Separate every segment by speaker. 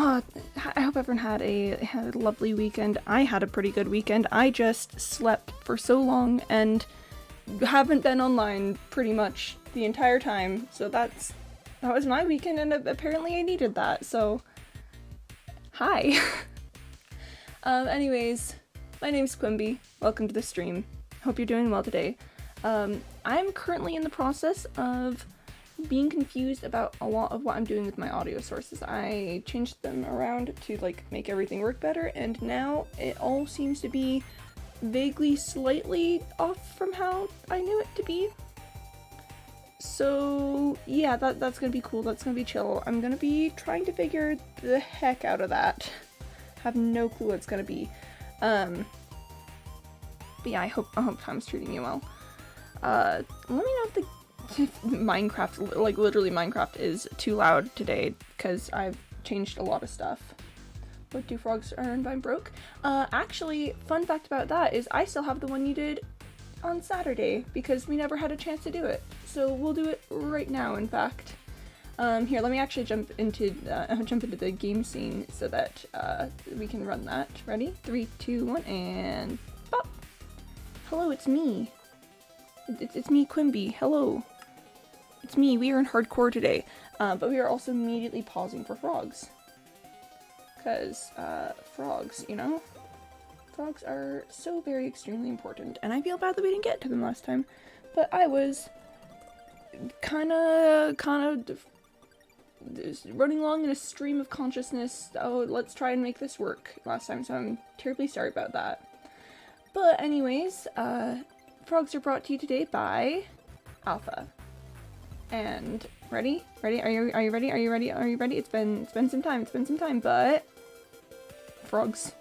Speaker 1: Oh, I hope everyone had a lovely weekend. I had a pretty good weekend. I just slept for so long and haven't been online pretty much the entire time. So that was my weekend, and apparently I needed that. So, hi. Anyways, my name's Quimby. Welcome to the stream. Hope you're doing well today. I'm currently in the process of being confused about a lot of what I'm doing with my audio sources. I changed them around to make everything work better, and now it all seems to be vaguely slightly off from how I knew it to be. So yeah, that's gonna be cool, that's gonna be chill. I'm gonna be trying to figure the heck out of that. Have no clue what it's gonna be. But yeah, I hope time's treating you well. Let me know if the Minecraft, literally Minecraft, is too loud today, because I've changed a lot of stuff. What do frogs earn by broke? Actually, fun fact about that is I still have the one you did on Saturday, because we never had a chance to do it. So we'll do it right now, in fact. Here, let me actually jump into the game scene so that we can run that. Ready? 3, 2, 1, and pop! Hello, it's me. It's me, Quimby. Hello. It's me. We are in hardcore today, but we are also immediately pausing for frogs. Because, frogs, you know? Frogs are so very extremely important, and I feel bad that we didn't get to them last time, but I was kind of running along in a stream of consciousness. Oh, let's try and make this work last time, so I'm terribly sorry about that. But anyways, frogs are brought to you today by Alpha. And ready? Are you ready? It's been some time, but frogs.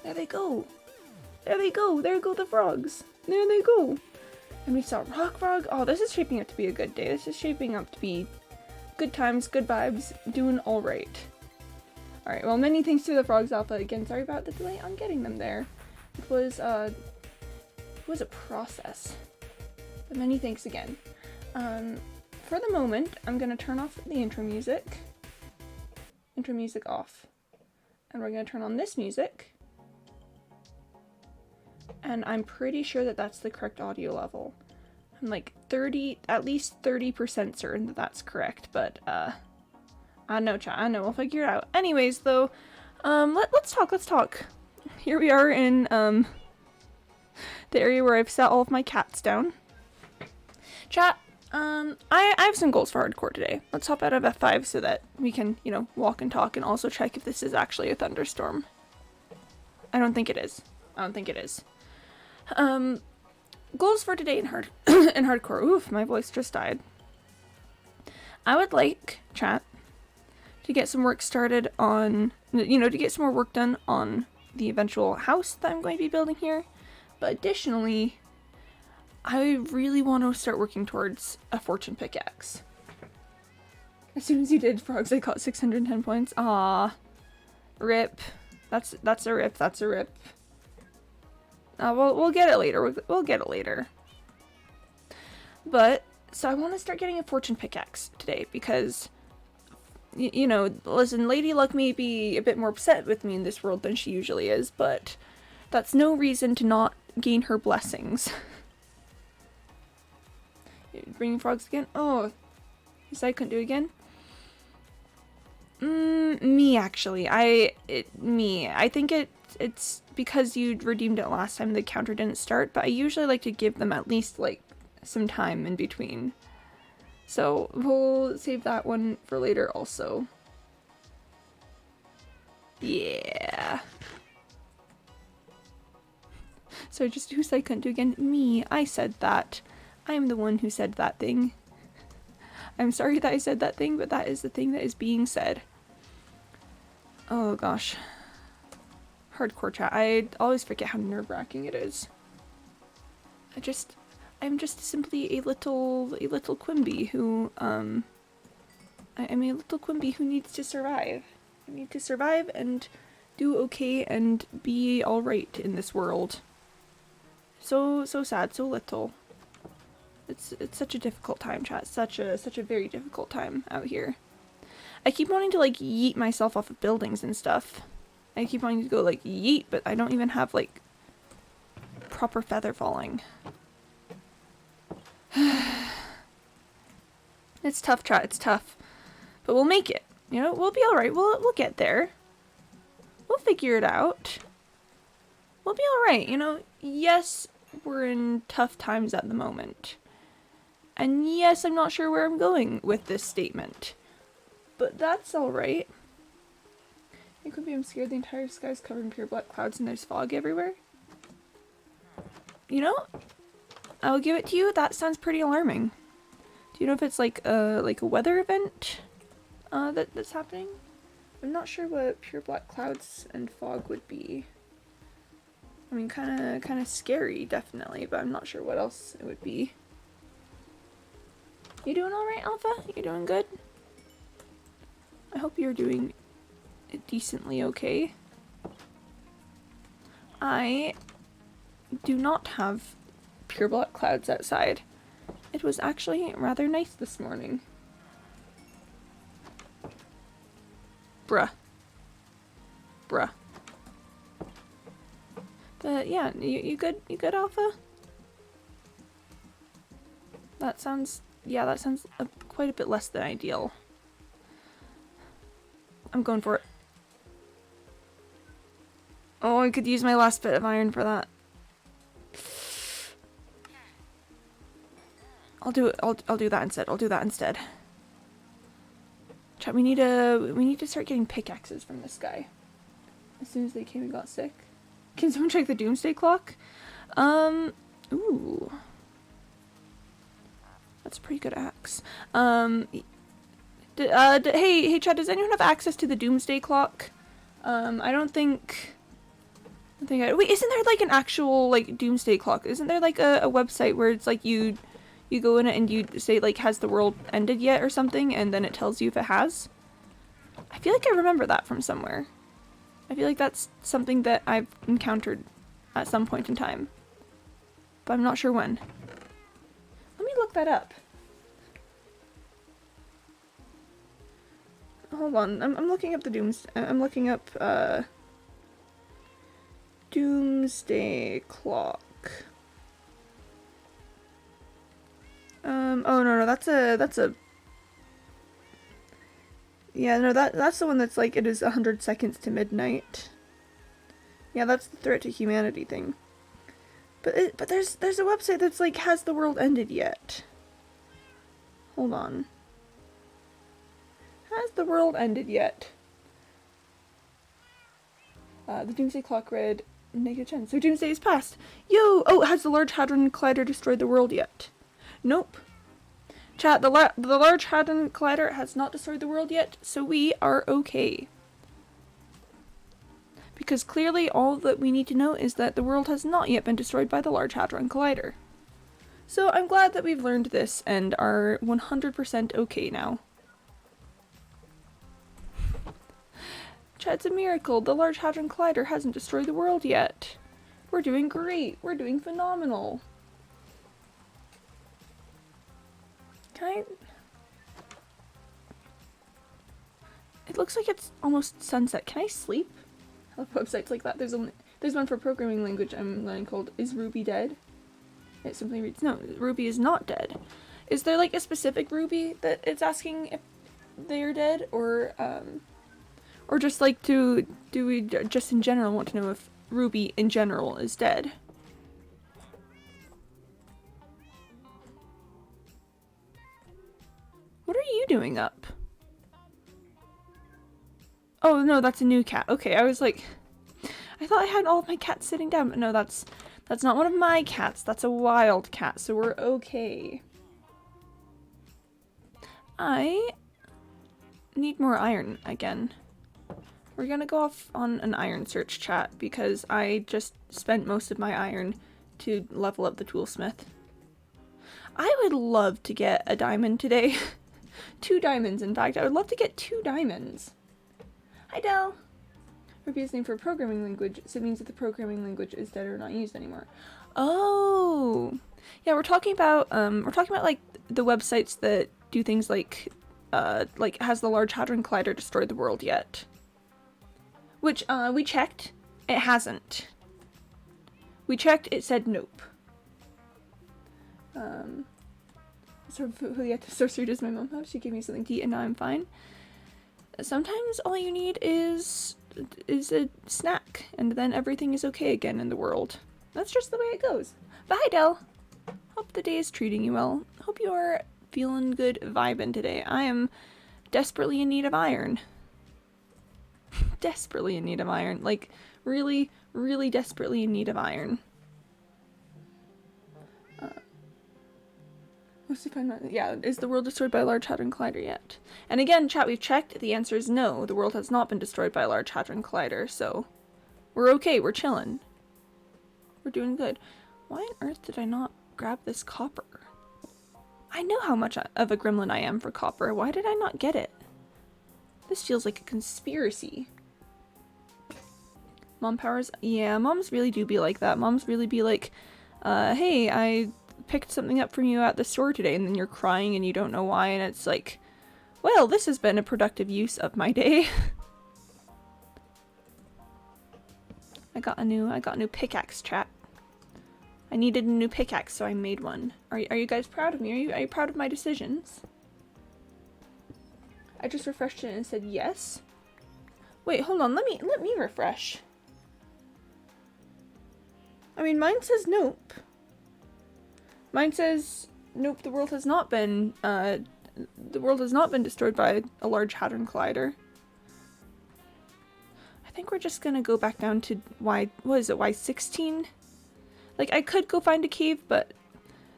Speaker 1: There they go. There go the frogs. There they go. And we saw Rock Frog. Oh, this is shaping up to be a good day. This is shaping up to be good times, good vibes, doing alright. Alright, well, many thanks to the Frogs Alpha again. Sorry about the delay on getting them there. It was a process. But many thanks again. For the moment, I'm gonna turn off the intro music. Intro music off. And we're gonna turn on this music. And I'm pretty sure that that's the correct audio level. I'm like at least 30% certain that that's correct, but, I know, chat, I know, we'll figure it out. Anyways, though, let's talk. Here we are in, the area where I've set all of my cats down. Chat, I have some goals for hardcore today. Let's hop out of F5 so that we can, walk and talk, and also check if this is actually a thunderstorm. I don't think it is. Goals for today in hardcore. Oof, my voice just died. I would like, chat, to get some work started on, to get some more work done on the eventual house that I'm going to be building here. But additionally, I really want to start working towards a fortune pickaxe. As soon as you did frogs, I got 610 points. Ah, rip. That's a rip. We'll get it later. We'll get it later. But, so I want to start getting a fortune pickaxe today because, listen, Lady Luck may be a bit more upset with me in this world than she usually is, but that's no reason to not gain her blessings. Bringing frogs again? Oh, you said I couldn't do it again? Me, actually. I think it's because you redeemed it last time the counter didn't start, but I usually like to give them at least, some time in between. So, we'll save that one for later also. Yeah. So just who said I couldn't do again? Me. I said that. I'm the one who said that thing. I'm sorry that I said that thing, but that is the thing that is being said. Oh gosh. Hardcore chat. I always forget how nerve-wracking it is. I'm just simply a little Quimby who, I'm a little Quimby who needs to survive. I need to survive and do okay and be alright in this world. So sad, so little. It's such a difficult time, chat. Such a very difficult time out here. I keep wanting to like yeet myself off of buildings and stuff. I keep wanting to go like yeet, but I don't even have like proper feather falling. It's tough, chat. It's tough, but we'll make it. You know, we'll be all right. We'll get there. We'll figure it out. We'll be all right. You know, yes, we're in tough times at the moment, and yes, I'm not sure where I'm going with this statement, but that's all right. It could be I'm scared the entire sky's covered in pure black clouds and there's fog everywhere. You know, I'll give it to you. That sounds pretty alarming. Do you know if it's like a weather event that's happening? I'm not sure what pure black clouds and fog would be. I mean, kind of scary, definitely, but I'm not sure what else it would be. You doing all right, Alpha? You doing good? I hope you're doing decently okay. I do not have pure black clouds outside. It was actually rather nice this morning. Bruh. But yeah, you good? You good, Alpha? That sounds quite a bit less than ideal. I'm going for it. Oh, I could use my last bit of iron for that. I'll do it. I'll do that instead. I'll do that instead. Chat, we need to start getting pickaxes from this guy. As soon as they came and got sick. Can someone check the doomsday clock? Ooh. That's a pretty good axe. Hey, Chad, does anyone have access to the doomsday clock? I don't think... wait, isn't there like an actual like doomsday clock? Isn't there like a website where it's like you go in it and you say like, has the world ended yet or something, and then it tells you if it has? I feel like I remember that from somewhere. I feel like that's something that I've encountered at some point in time, but I'm not sure when. Let me look that up. Hold on, I'm looking up the I'm looking up doomsday clock. Oh no, that's a yeah, no, that's the one that's like, it is 100 seconds to midnight. Yeah, that's the threat to humanity thing. But there's a website that's like, has the world ended yet? Hold on. Has the world ended yet? The doomsday clock read -10. So doomsday is past. Yo! Oh, has the Large Hadron Collider destroyed the world yet? Nope. Chat, the Large Hadron Collider has not destroyed the world yet, so we are okay. Because clearly all that we need to know is that the world has not yet been destroyed by the Large Hadron Collider. So I'm glad that we've learned this and are 100% okay now. Chat, it's a miracle. The Large Hadron Collider hasn't destroyed the world yet. We're doing great. We're doing phenomenal. It looks like it's almost sunset. Can I sleep? I love websites like that. There's one for programming language I'm learning called "Is Ruby Dead?" It simply reads, no, Ruby is not dead. Is there like a specific Ruby that it's asking if they're dead, or just like do we just in general want to know if Ruby in general is dead? What are you doing up? Oh no, that's a new cat. Okay, I was like, I thought I had all of my cats sitting down, but no, that's not one of my cats. That's a wild cat, so we're okay. I need more iron again. We're gonna go off on an iron search, chat, because I just spent most of my iron to level up the toolsmith. I would love to get a diamond today. 2 diamonds, in fact. I would love to get 2 diamonds. Hi, Del. Ruby is named for a programming language, so it means that the programming language is dead or not used anymore. Oh, yeah. We're talking about like the websites that do things like like, has the Large Hadron Collider destroyed the world yet? Which, we checked. It hasn't. We checked, it said nope. The sorcery does my mom have. She gave me something to eat and now I'm fine. Sometimes all you need is a snack, and then everything is okay again in the world. That's just the way it goes. But hi, Del. Hope the day is treating you well. Hope you're feeling good vibing today. I am desperately in need of iron. Desperately in need of iron. Like, really, really desperately in need of iron. Yeah, is the world destroyed by a Large Hadron Collider yet? And again, chat, we've checked. The answer is no. The world has not been destroyed by a Large Hadron Collider, so we're okay. We're chilling. We're doing good. Why on earth did I not grab this copper? I know how much of a gremlin I am for copper. Why did I not get it? This feels like a conspiracy. Mom powers? Yeah, moms really do be like that. Moms really be like, hey, I picked something up from you at the store today, and then you're crying and you don't know why, and it's like, well, this has been a productive use of my day. I got a new pickaxe, chat. I needed a new pickaxe, so I made one. Are you guys proud of me? Are you proud of my decisions? I just refreshed it and it said yes. Wait, hold on. Let me refresh. I mean, mine says nope. Mine says nope. The world has not been destroyed by a Large Hadron Collider. I think we're just gonna go back down to Y16? Like, I could go find a cave, but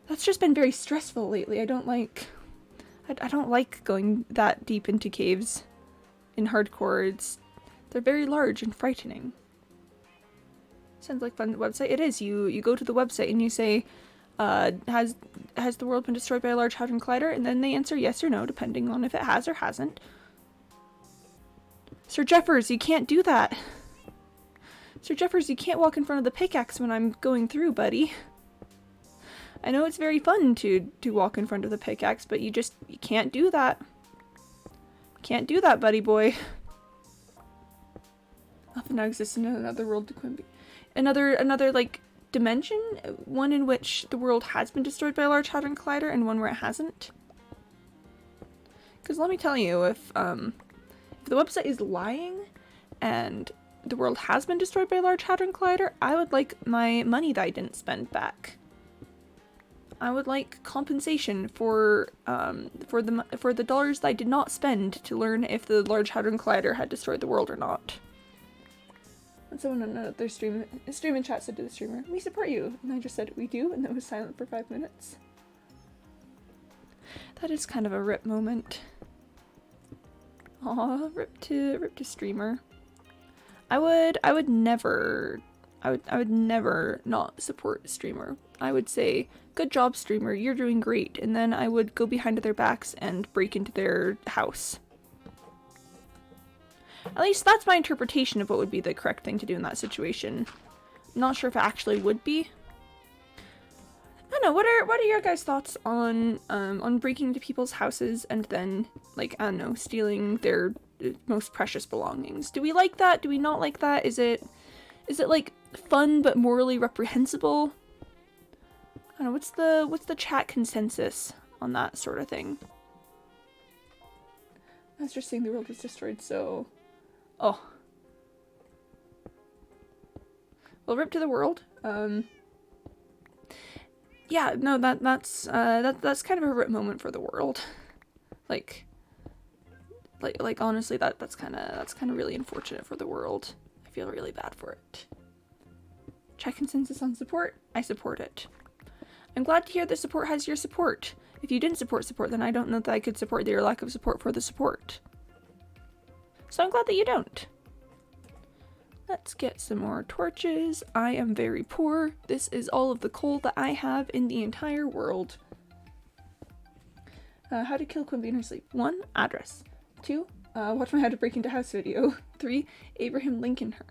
Speaker 1: that's just been very stressful lately. I don't like going that deep into caves in hardcore. They're very large and frightening. Sounds like a fun website. It is. You go to the website and you say, has the world been destroyed by a Large Hadron Collider? And then they answer yes or no, depending on if it has or hasn't. Sir Jeffers, you can't do that. Sir Jeffers, you can't walk in front of the pickaxe when I'm going through, buddy. I know it's very fun to walk in front of the pickaxe, but you can't do that. Can't do that, buddy boy. Nothing now exists in another world to Quimby. Another like dimension, one in which the world has been destroyed by a Large Hadron Collider and one where it hasn't. Because let me tell you, if the website is lying and the world has been destroyed by a Large Hadron Collider, I would like my money that I didn't spend back. I would like compensation for the dollars that I did not spend to learn if the Large Hadron Collider had destroyed the world or not. And someone on another stream in chat said to the streamer, "We support you," and I just said, "We do," and then was silent for 5 minutes. That is kind of a rip moment. Aw, rip to streamer. I would never not support streamer. I would say, "Good job, streamer, you're doing great," and then I would go behind their backs and break into their house. At least that's my interpretation of what would be the correct thing to do in that situation. I'm not sure if it actually would be. I don't know, what are your guys' thoughts on breaking into people's houses and then, like, I don't know, stealing their most precious belongings? Do we like that? Do we not like that? Is it like fun but morally reprehensible? I don't know, what's the chat consensus on that sort of thing? I was just saying the world was destroyed, so oh. Well, rip to the world. Yeah, no, that's kind of a rip moment for the world. Like honestly, that's kind of really unfortunate for the world. I feel really bad for it. Check consensus on support. I support it. I'm glad to hear that support has your support. If you didn't support, then I don't know that I could support your lack of support for the support. So I'm glad that you don't. Let's get some more torches. I am very poor. This is all of the coal that I have in the entire world. How to kill Quimby in her sleep. 1, address. 2, watch my how to break into house video. 3, Abraham Lincoln her.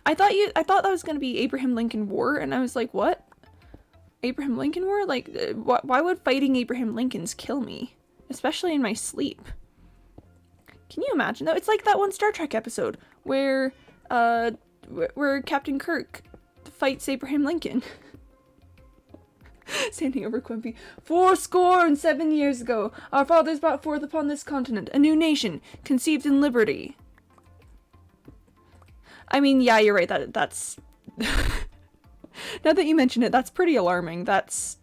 Speaker 1: I thought that was gonna be Abraham Lincoln War, and I was like, what? Abraham Lincoln War? Like, why would fighting Abraham Lincoln's kill me? especially in my sleep. Can you imagine though? It's like that one Star Trek episode where Captain Kirk fights Abraham Lincoln. Standing over Quimby. 407 years ago, our fathers brought forth upon this continent a new nation, conceived in liberty. I mean, yeah, you're right. That's now that you mention it, that's pretty alarming. That's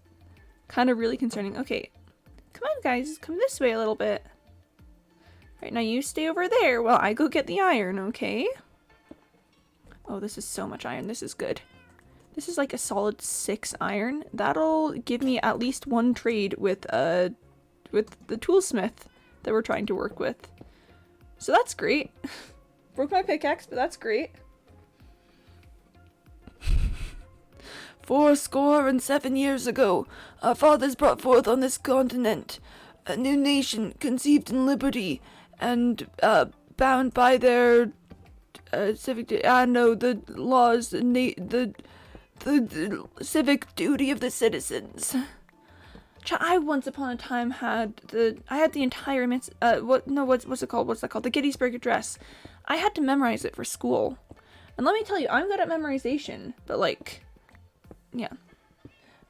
Speaker 1: kind of really concerning. Okay, come on, guys, come this way a little bit. Right, now you stay over there while I go get the iron, okay? Oh, this is so much iron. This is good. This is like a solid 6 iron. That'll give me at least 1 trade with the toolsmith that we're trying to work with. So that's great. Broke my pickaxe, but that's great. 407 years ago, our fathers brought forth on this continent a new nation conceived in liberty and bound by their the laws, the civic duty of the citizens. I once upon a time had the entire what's it called? The Gettysburg Address. I had to memorize it for school. And let me tell you, I'm good at memorization, but like, yeah.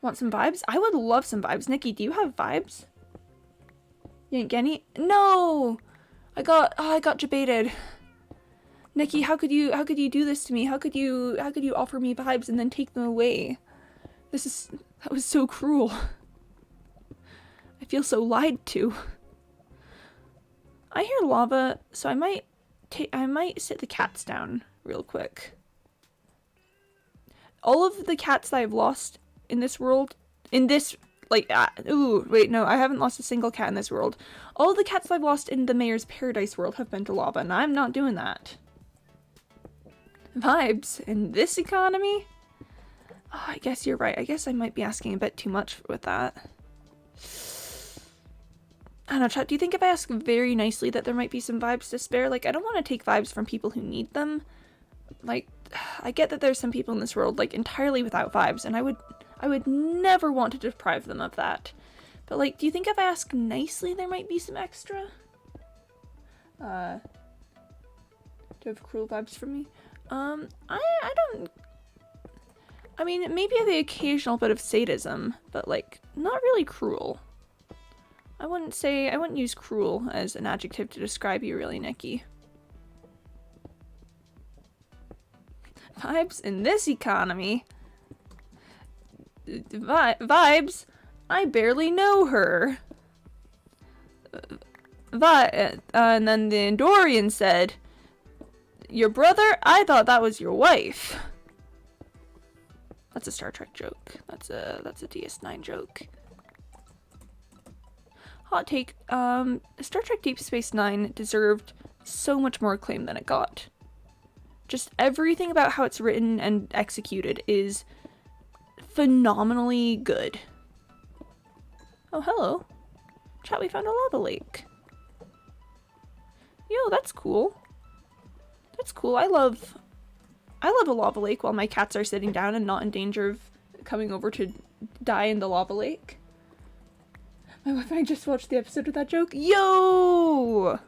Speaker 1: Want some vibes? I would love some vibes. Nikki, do you have vibes? You didn't get any? No! I got debated. Nikki, how could you do this to me? How could you offer me vibes and then take them away? That was so cruel. I feel so lied to. I hear lava, so I might sit the cats down real quick. All of the cats that I've lost in this world, ooh, wait, no, I haven't lost a single cat in this world. All of the cats I've lost in the Mayor's Paradise world have been to lava, and I'm not doing that. Vibes in this economy? Oh, I guess you're right. I guess I might be asking a bit too much with that. I don't know, chat, do you think if I ask very nicely that there might be some vibes to spare? Like, I don't want to take vibes from people who need them. Like, I get that there's some people in this world, like, entirely without vibes, and I would never want to deprive them of that. But, like, do you think if I ask nicely there might be some extra? Do you have cruel vibes from me? I don't... I mean, maybe the occasional bit of sadism, but, like, not really cruel. I wouldn't use cruel as an adjective to describe you, really, Nikki. Vibes in this economy? Vibes? I barely know her. And then the Andorian said, your brother? I thought that was your wife. That's a Star Trek joke. That's a DS9 joke. Hot take, Star Trek Deep Space Nine deserved so much more acclaim than it got. Just everything about how it's written and executed is phenomenally good. Oh, hello. Chat, we found a lava lake. Yo, that's cool. That's cool. I love a lava lake while my cats are sitting down and not in danger of coming over to die in the lava lake. My wife and I just watched the episode with that joke. Yo!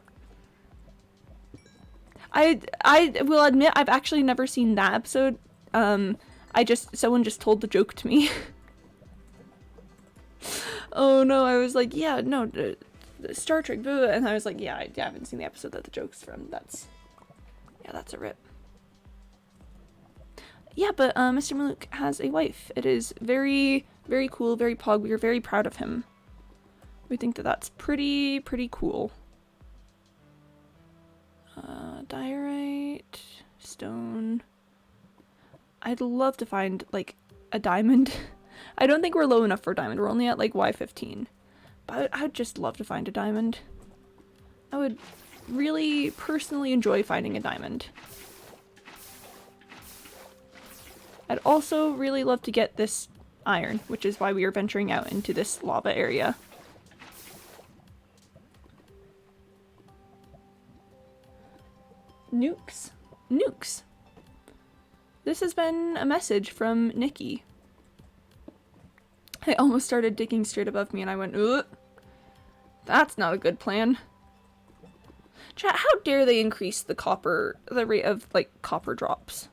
Speaker 1: I will admit I've actually never seen that episode. Someone just told the joke to me. Oh no, I was like, yeah, no, Star Trek, blah, blah. And I was like, yeah, I haven't seen the episode that the joke's from. That's a rip. Yeah, but Mr. Maluk has a wife. It is very, very cool, very pog. We are very proud of him. We think that that's pretty cool. Diorite, stone. I'd love to find, like, a diamond. I don't think we're low enough for a diamond. We're only at, like, Y15. But I'd just love to find a diamond. I would really personally enjoy finding a diamond. I'd also really love to get this iron, which is why we are venturing out into this lava area. Nukes. Nukes. This has been a message from Nikki. I almost started digging straight above me and I went, ugh. That's not a good plan. Chat, how dare they increase the rate of, like, copper drops?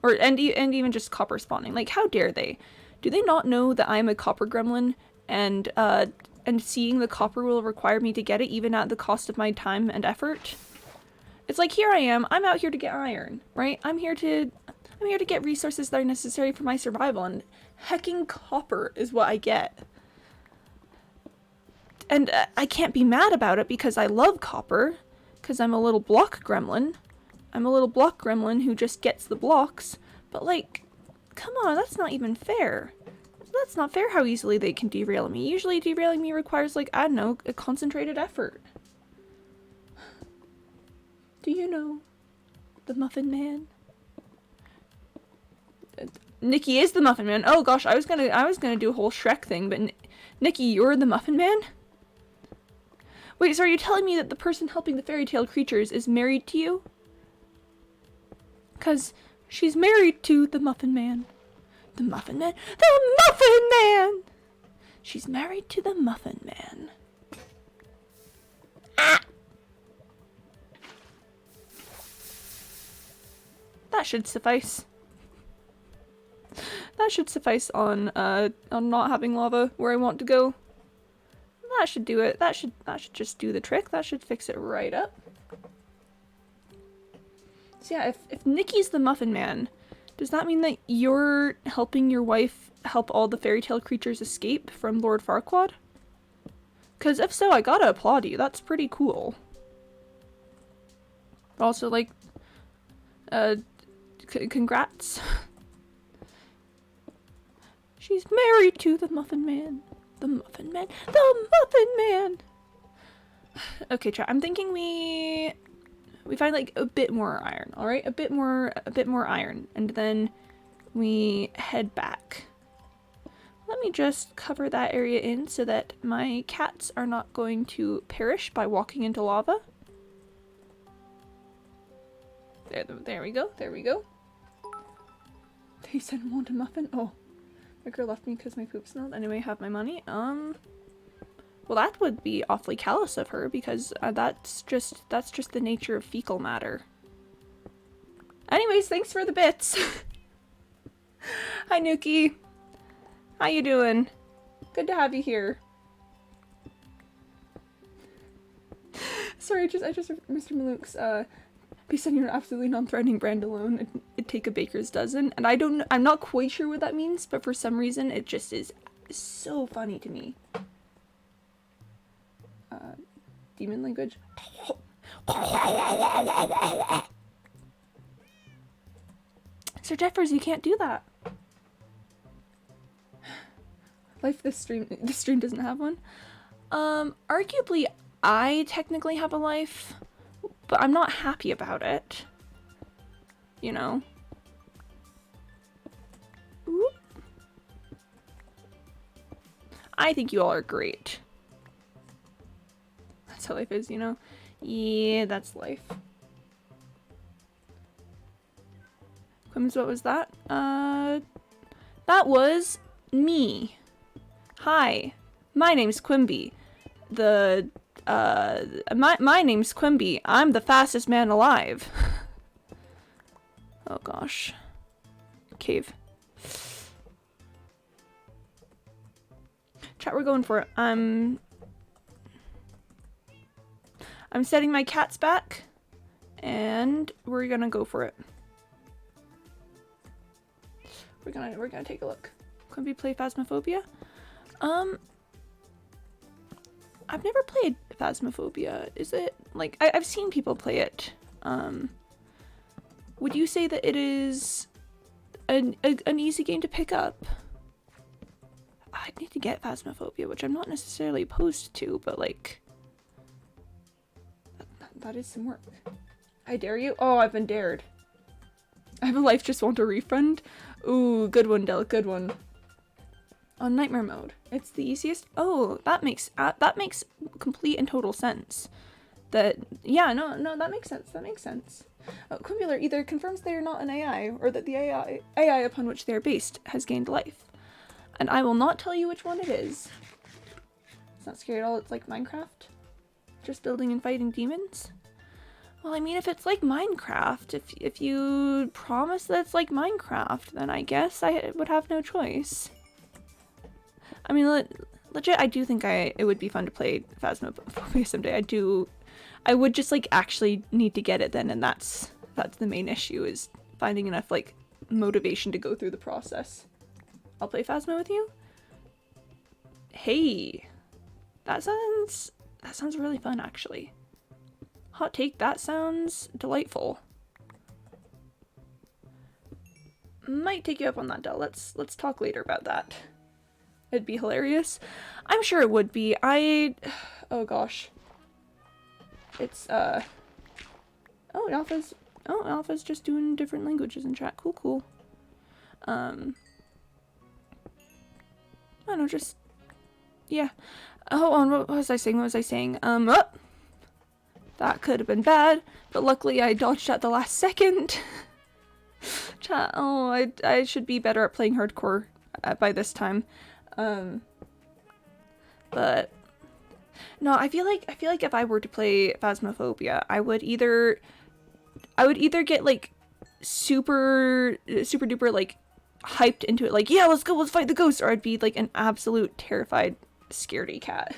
Speaker 1: And even just copper spawning. Like, how dare they? Do they not know that I'm a copper gremlin, and seeing the copper will require me to get it even at the cost of my time and effort? It's like, here I am, I'm out here to get iron, right? I'm here to get resources that are necessary for my survival, and hecking copper is what I get. And I can't be mad about it because I love copper, because I'm a little block gremlin. I'm a little block gremlin who just gets the blocks, but like, come on, that's not even fair. That's not fair how easily they can derail me. Usually derailing me requires, like, I don't know, a concentrated effort. Do you know the Muffin Man? Nikki is the Muffin Man. Oh gosh, I was gonna do a whole Shrek thing, but Nikki, you're the Muffin Man? Wait, so are you telling me that the person helping the fairy tale creatures is married to you? 'Cause she's married to the Muffin Man. The Muffin Man? The Muffin Man! She's married to the Muffin Man. Ah! That should suffice. That should suffice on not having lava where I want to go. That should do it. That should just do the trick. That should fix it right up. So yeah, if Nikki's the Muffin Man, does that mean that you're helping your wife help all the fairy tale creatures escape from Lord Farquaad? Because if so, I gotta applaud you. That's pretty cool. Also, like, congrats. She's married to the Muffin Man. The Muffin Man. The Muffin Man! Okay, chat. I'm thinking we find, like, a bit more iron, alright? A bit more iron. And then we head back. Let me just cover that area in so that my cats are not going to perish by walking into lava. There we go. There we go. They said want a muffin? Oh. My girl left me because my poop smelled. Anyway, have my money. Well, that would be awfully callous of her because that's just the nature of fecal matter. Anyways, thanks for the bits. Hi, Nuki. How you doing? Good to have you here. Sorry, I just Mr. Malouk's based on your absolutely non-threatening brand alone, it'd take a baker's dozen. And I'm not quite sure what that means, but for some reason it just is so funny to me. Demon language. Sir Jeffers, you can't do that. Life this stream doesn't have one. Arguably I technically have a life, but I'm not happy about it. You know? Oop. I think you all are great. That's how life is, you know? Yeah, that's life. Quims, what was that? That was me. Hi, my name's Quimby. My name's Quimby. I'm the fastest man alive. Oh gosh. Cave. Chat, we're going for it. I'm setting my cats back, and we're gonna go for it. We're gonna take a look. Quimby play Phasmophobia? I've never played Phasmophobia. Is it like I've seen people play it. Would you say that it is an easy game to pick up? I need to get Phasmophobia, which I'm not necessarily opposed to, but like that is some work. I dare you. Oh, I've been dared. I have a life, just want a refund. Ooh, good one, Del. Good one. On nightmare mode, it's the easiest. Oh, that makes complete and total sense. That yeah, no, that makes sense. That makes sense. Quimbular either confirms they are not an AI, or that the AI upon which they are based has gained life, and I will not tell you which one it is. It's not scary at all. It's like Minecraft. Just building and fighting demons? Well, I mean, if it's like Minecraft, if you promise that it's like Minecraft, then I guess I would have no choice. I mean, legit, I do think it would be fun to play Phasmophobia someday. I would just like actually need to get it then, and that's the main issue, is finding enough like motivation to go through the process. I'll play Phasmo with you? Hey, that sounds really fun, actually. Hot take, that sounds delightful. Might take you up on that, Del. Let's talk later about that. It'd be hilarious. I'm sure it would be. Oh gosh. It's oh, Alpha's just doing different languages in chat. Cool. I don't know, just yeah. Hold on, what was I saying? Oh, that could have been bad, but luckily I dodged at the last second. Chat, oh, I should be better at playing hardcore by this time. But no, I feel like if I were to play Phasmophobia, I would either get like super duper like hyped into it, like, yeah, let's go, let's fight the ghost, or I'd be like an absolute terrified scaredy cat.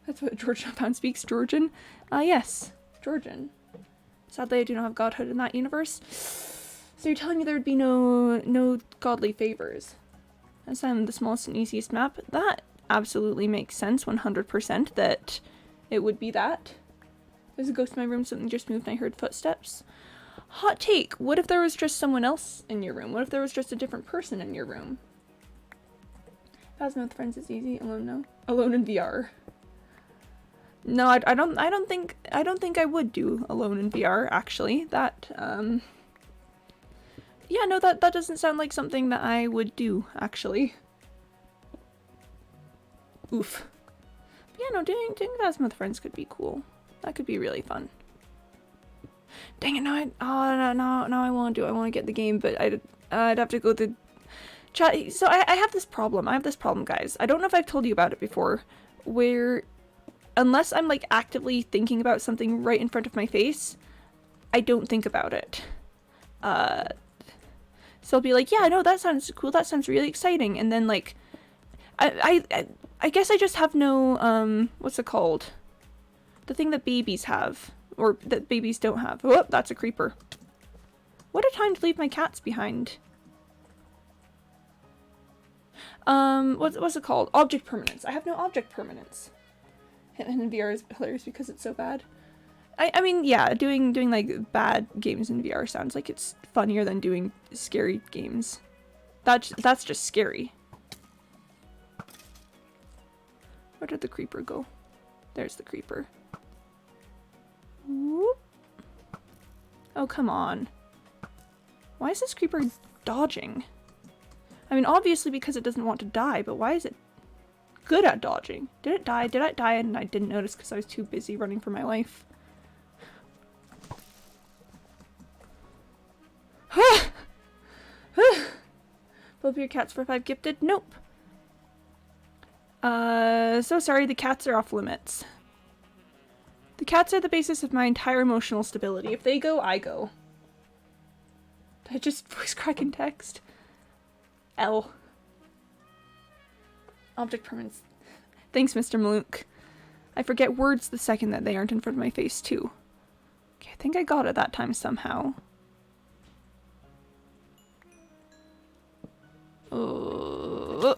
Speaker 1: That's what Georgian Pound speaks. Georgian? Yes, Georgian. Sadly, I do not have godhood in that universe. So you're telling me there would be no godly favors? As I'm the smallest and easiest map, that absolutely makes sense, 100%, that it would be that. There's a ghost in my room, something just moved and I heard footsteps. Hot take, what if there was just someone else in your room? What if there was just a different person in your room? Phasmo with friends is easy, alone no. Alone in VR. No, I don't think I would do alone in VR, actually. That, yeah, no, that doesn't sound like something that I would do, actually. Oof. But yeah, no, doing Phasmo with friends could be cool. That could be really fun. Dang it, no, I won't do it. I want to get the game, but I'd have to go to chat. So I have this problem. Guys. I don't know if I've told you about it before, where unless I'm like actively thinking about something right in front of my face, I don't think about it. So I'll be like, yeah, no, that sounds cool. That sounds really exciting. And then like, I guess I just have no, what's it called? The thing that babies have, or that babies don't have. Oh, that's a creeper. What a time to leave my cats behind. What's it called? Object permanence. I have no object permanence. And in VR is hilarious because it's so bad. I mean, yeah, doing like bad games in VR sounds like it's funnier than doing scary games. That's just scary. Where did the creeper go? There's the creeper. Whoop. Oh, come on. Why is this creeper dodging? I mean, obviously because it doesn't want to die, but why is it good at dodging? Did it die? Did I die and I didn't notice because I was too busy running for my life? Both your cats for 5 gifted? Nope. So sorry, the cats are off limits. The cats are the basis of my entire emotional stability. If they go, I go. Did I just voice crack in text? L. Object permanence. Thanks, Mr. Maluk. I forget words the second that they aren't in front of my face, too. Okay, I think I got it that time somehow. Oh.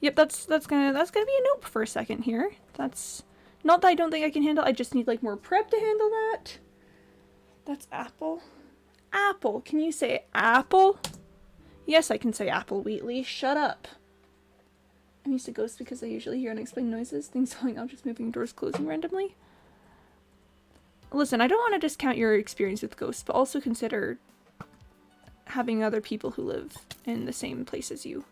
Speaker 1: Yep, that's gonna be a nope for a second here. That's not that I don't think I can handle. I just need like more prep to handle that. That's apple. Apple. Can you say apple? Yes, I can say apple, Wheatley. Shut up. I'm used to ghosts because I usually hear unexplained noises, things falling out, just moving, doors closing randomly. Listen, I don't want to discount your experience with ghosts, but also consider having other people who live in the same place as you.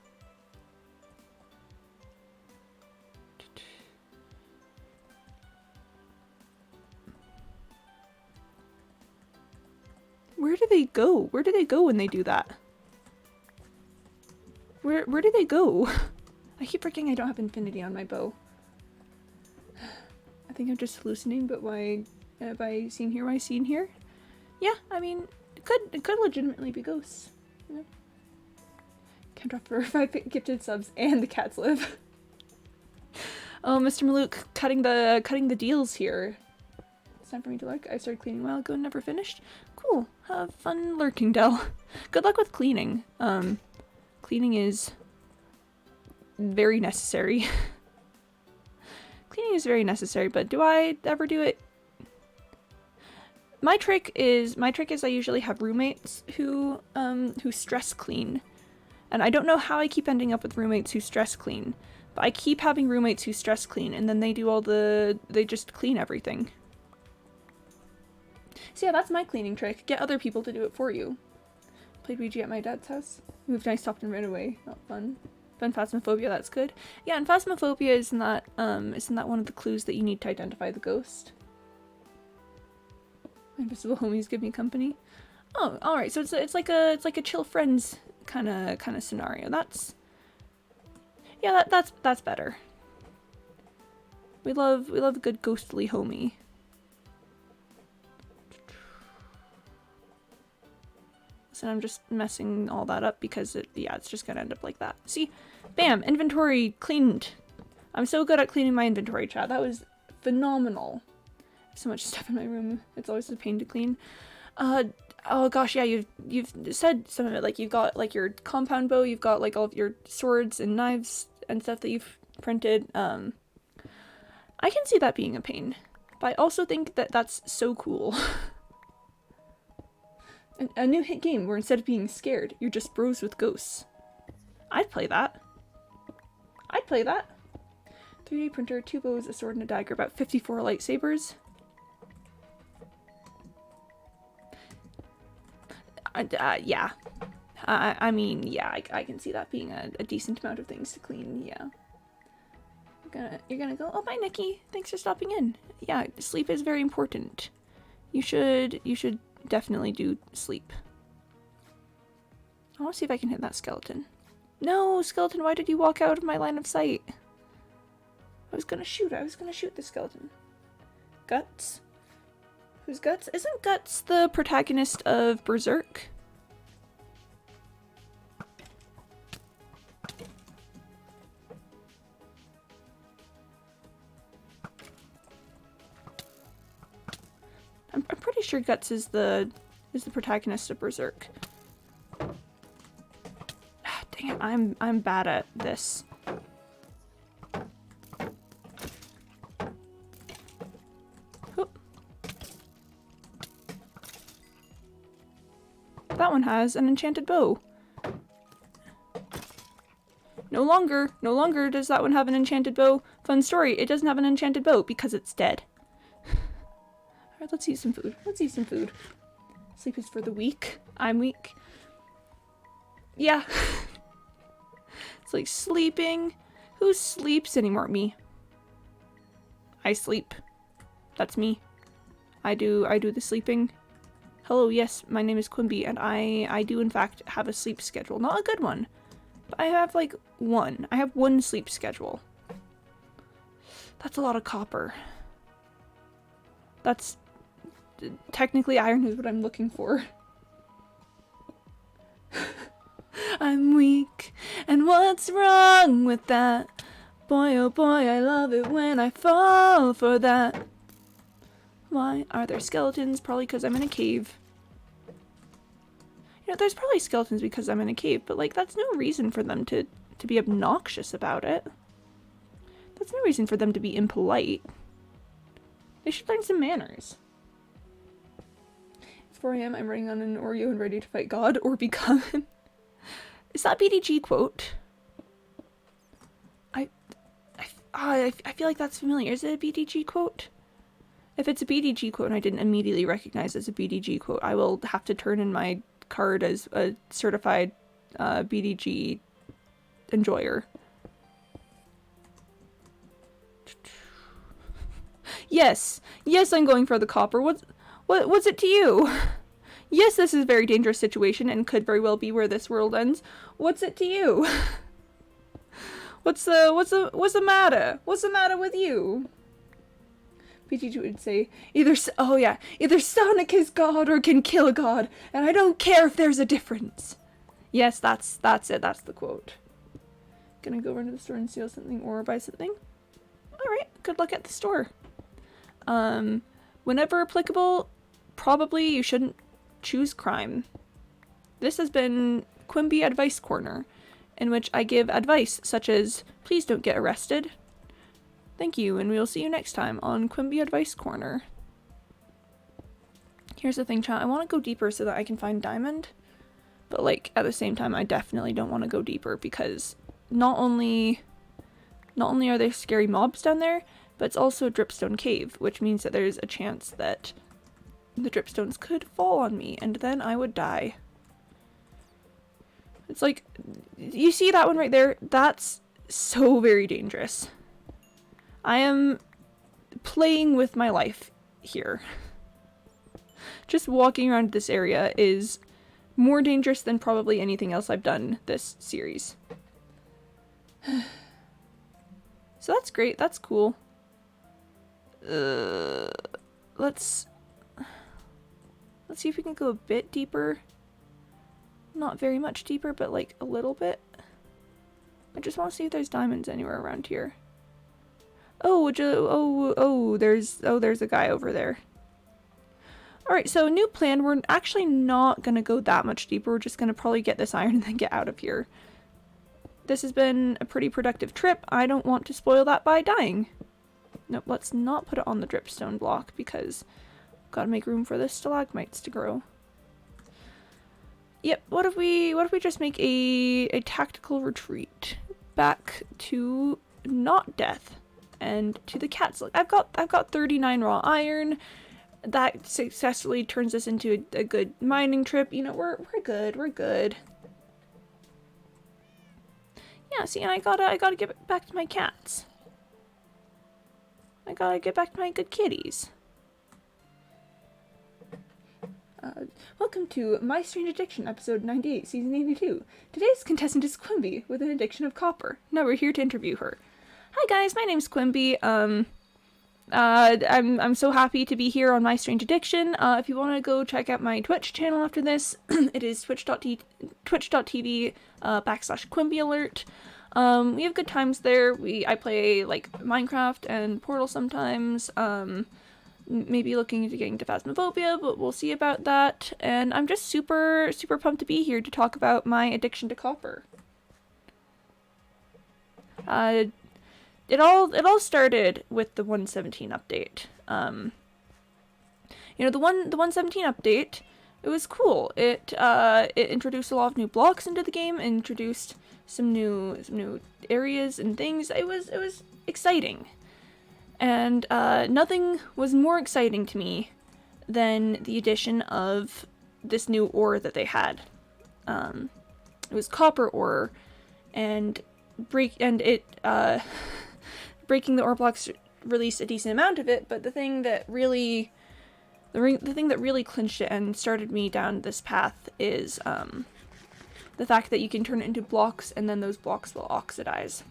Speaker 1: Where do they go? Where do they go when they do that? Where do they go? I keep forgetting I don't have infinity on my bow. I think I'm just hallucinating, but why have I seen here? Why seen here? Yeah, I mean, it could legitimately be ghosts. You know? Can't drop for 5 gifted subs and the cats live. Oh, Mr. Malouk, cutting the deals here. It's time for me to lurk. I started cleaning a while ago and never finished. Cool. Have fun lurking, Del. Good luck with cleaning. Cleaning is very necessary. Cleaning is very necessary, but do I ever do it? My trick is I usually have roommates who stress clean. And I don't know how I keep ending up with roommates who stress clean. But I keep having roommates who stress clean, and then they just clean everything. So yeah, that's my cleaning trick. Get other people to do it for you. Played Ouija at my dad's house. Moved and I stopped and ran away. Not fun. But Phasmophobia, that's good. Yeah, and Phasmophobia isn't that one of the clues that you need to identify the ghost? Invisible homies give me company. Oh, all right. So it's like a chill friends kind of scenario. That's better. We love a good ghostly homie. So I'm just messing all that up because it's just gonna end up like that. See, bam, inventory cleaned. I'm so good at cleaning my inventory, chat. That was phenomenal. So much stuff in my room. It's always a pain to clean. Oh gosh, yeah, you've said some of it. Like you've got like your compound bow, you've got like all of your swords and knives and stuff that you've printed. I can see that being a pain, but I also think that that's so cool. A new hit game where instead of being scared, you're just bros with ghosts. I'd play that. 3D printer, 2 bows, a sword, and a dagger, about 54 lightsabers. Yeah. I mean, yeah, I can see that being a decent amount of things to clean, yeah. You're gonna go, oh, bye, Nikki. Thanks for stopping in. Yeah, sleep is very important. You should definitely do sleep. I want to see if I can hit that skeleton. No, skeleton, why did you walk out of my line of sight? I was gonna shoot the skeleton. Guts? Who's Guts? Isn't Guts the protagonist of Berserk? I'm pretty sure Guts is the protagonist of Berserk. Ah, dang it, I'm bad at this. That one has an enchanted bow. No longer does that one have an enchanted bow. Fun story, it doesn't have an enchanted bow because it's dead. Alright, let's eat some food. Sleep is for the weak. I'm weak. Yeah. It's like sleeping. Who sleeps anymore? Me. I sleep. That's me. I do the sleeping. Hello, yes, my name is Quimby, and I do in fact have a sleep schedule. Not a good one, but I have like one. I have one sleep schedule. That's a lot of copper. That's... technically iron is what I'm looking for. I'm weak, and what's wrong with that? Boy, oh boy, I love it when I fall for that. Why are there skeletons? Probably because I'm in a cave. You know, there's probably skeletons because I'm in a cave, but like, that's no reason for them to be obnoxious about it. That's no reason for them to be impolite. They should learn some manners. It's 4 AM, I'm running on an Oreo and ready to fight God or become him. Is that a BDG quote? I feel like that's familiar. Is it a BDG quote? If it's a BDG quote and I didn't immediately recognize it as a BDG quote, I will have to turn in my card as a certified BDG enjoyer. Yes, I'm going for the copper. What's it to you? Yes, this is a very dangerous situation and could very well be where this world ends. What's it to you? What's the matter? What's the matter with you? PG2 would say, either Sonic is God or can kill God, and I don't care if there's a difference. Yes, that's it, that's the quote. Gonna go run to the store and steal something or buy something? Alright, good luck at the store. Whenever applicable, probably you shouldn't choose crime. This has been Quimby Advice Corner, in which I give advice such as, please don't get arrested. Thank you, and we will see you next time on Quimby Advice Corner. Here's the thing, chat. I want to go deeper so that I can find diamond. But, like, at the same time, I definitely don't want to go deeper because not only are there scary mobs down there, but it's also a dripstone cave, which means that there's a chance that the dripstones could fall on me, and then I would die. It's like, you see that one right there? That's so very dangerous. I am playing with my life here. Just walking around this area is more dangerous than probably anything else I've done this series. So that's great, that's cool. Let's see if we can go a bit deeper. Not very much deeper, but like a little bit. I just want to see if there's diamonds anywhere around here. There's a guy over there. Alright, so new plan. We're actually not gonna go that much deeper. We're just gonna probably get this iron and then get out of here. This has been a pretty productive trip. I don't want to spoil that by dying. Nope, let's not put it on the dripstone block because I've gotta make room for the stalagmites to grow. Yep, what if we just make a tactical retreat back to not death and to the cats. Like, I've got 39 raw iron. That successfully turns us into a good mining trip. You know, we're good. Yeah, see, and I gotta get back to my cats. I gotta get back to my good kitties. Welcome to My Strange Addiction, episode 98, season 82. Today's contestant is Quimby, with an addiction of copper. Now we're here to interview her. Hi guys, my name's Quimby. I'm so happy to be here on My Strange Addiction. If you want to go check out my Twitch channel after this, it is twitch.tv /Quimby Alert. We have good times there. I play like Minecraft and Portal sometimes. Maybe looking into getting to Phasmophobia, but we'll see about that. And I'm just super pumped to be here to talk about my addiction to copper. It all started with the 1.17 update. You know, the 1.17 update, it was cool. It introduced a lot of new blocks into the game, introduced some new areas and things. It was exciting. And nothing was more exciting to me than the addition of this new ore that they had. It was copper ore, and breaking the ore blocks released a decent amount of it. But the thing that really clinched it and started me down this path is the fact that you can turn it into blocks, and then those blocks will oxidize.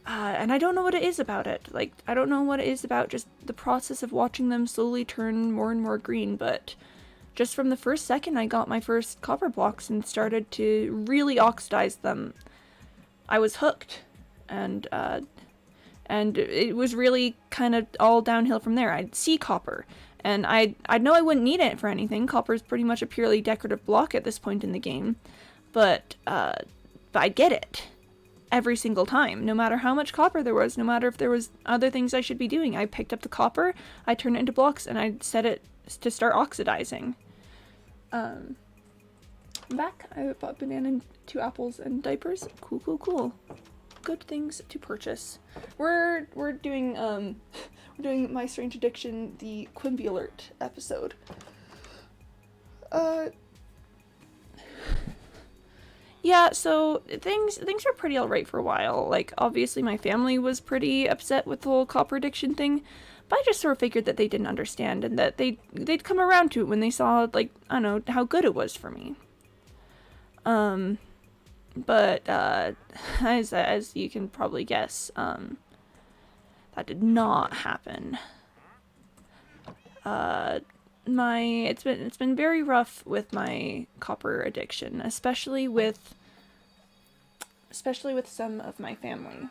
Speaker 1: And I don't know what it is about it. Like, I don't know what it is about just the process of watching them slowly turn more and more green, but just from the first second I got my first copper blocks and started to really oxidize them, I was hooked. And it was really kind of all downhill from there. I'd see copper, and I'd know I wouldn't need it for anything. Copper is pretty much a purely decorative block at this point in the game, but I'd get it. Every single time, no matter how much copper there was, no matter if there was other things I should be doing. I picked up the copper, I turned it into blocks, and I set it to start oxidizing. I'm back. I bought a banana, 2 apples, and diapers. Cool. Good things to purchase. We're doing My Strange Addiction, the Quimby Alert Yeah, so things were pretty alright for a while. Like, obviously my family was pretty upset with the whole copper addiction thing, but I just sort of figured that they didn't understand and that they'd come around to it when they saw, like, I don't know, how good it was for me. But as you can probably guess, that did not happen. It's been very rough with my copper addiction, especially with some of my family.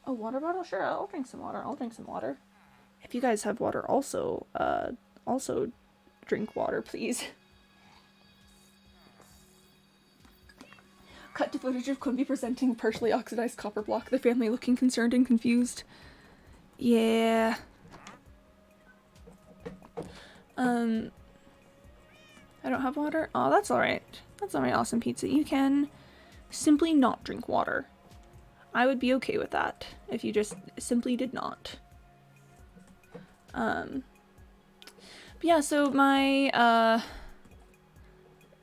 Speaker 1: Oh, water bottle? Sure, I'll drink some water. If you guys have water also drink water, please. Cut to footage of Quimby presenting partially oxidized copper block, the family looking concerned and confused. Yeah. I don't have water? Oh, that's alright. That's alright, Awesome Pizza. You can simply not drink water. I would be okay with that if you just simply did not. But yeah, so my,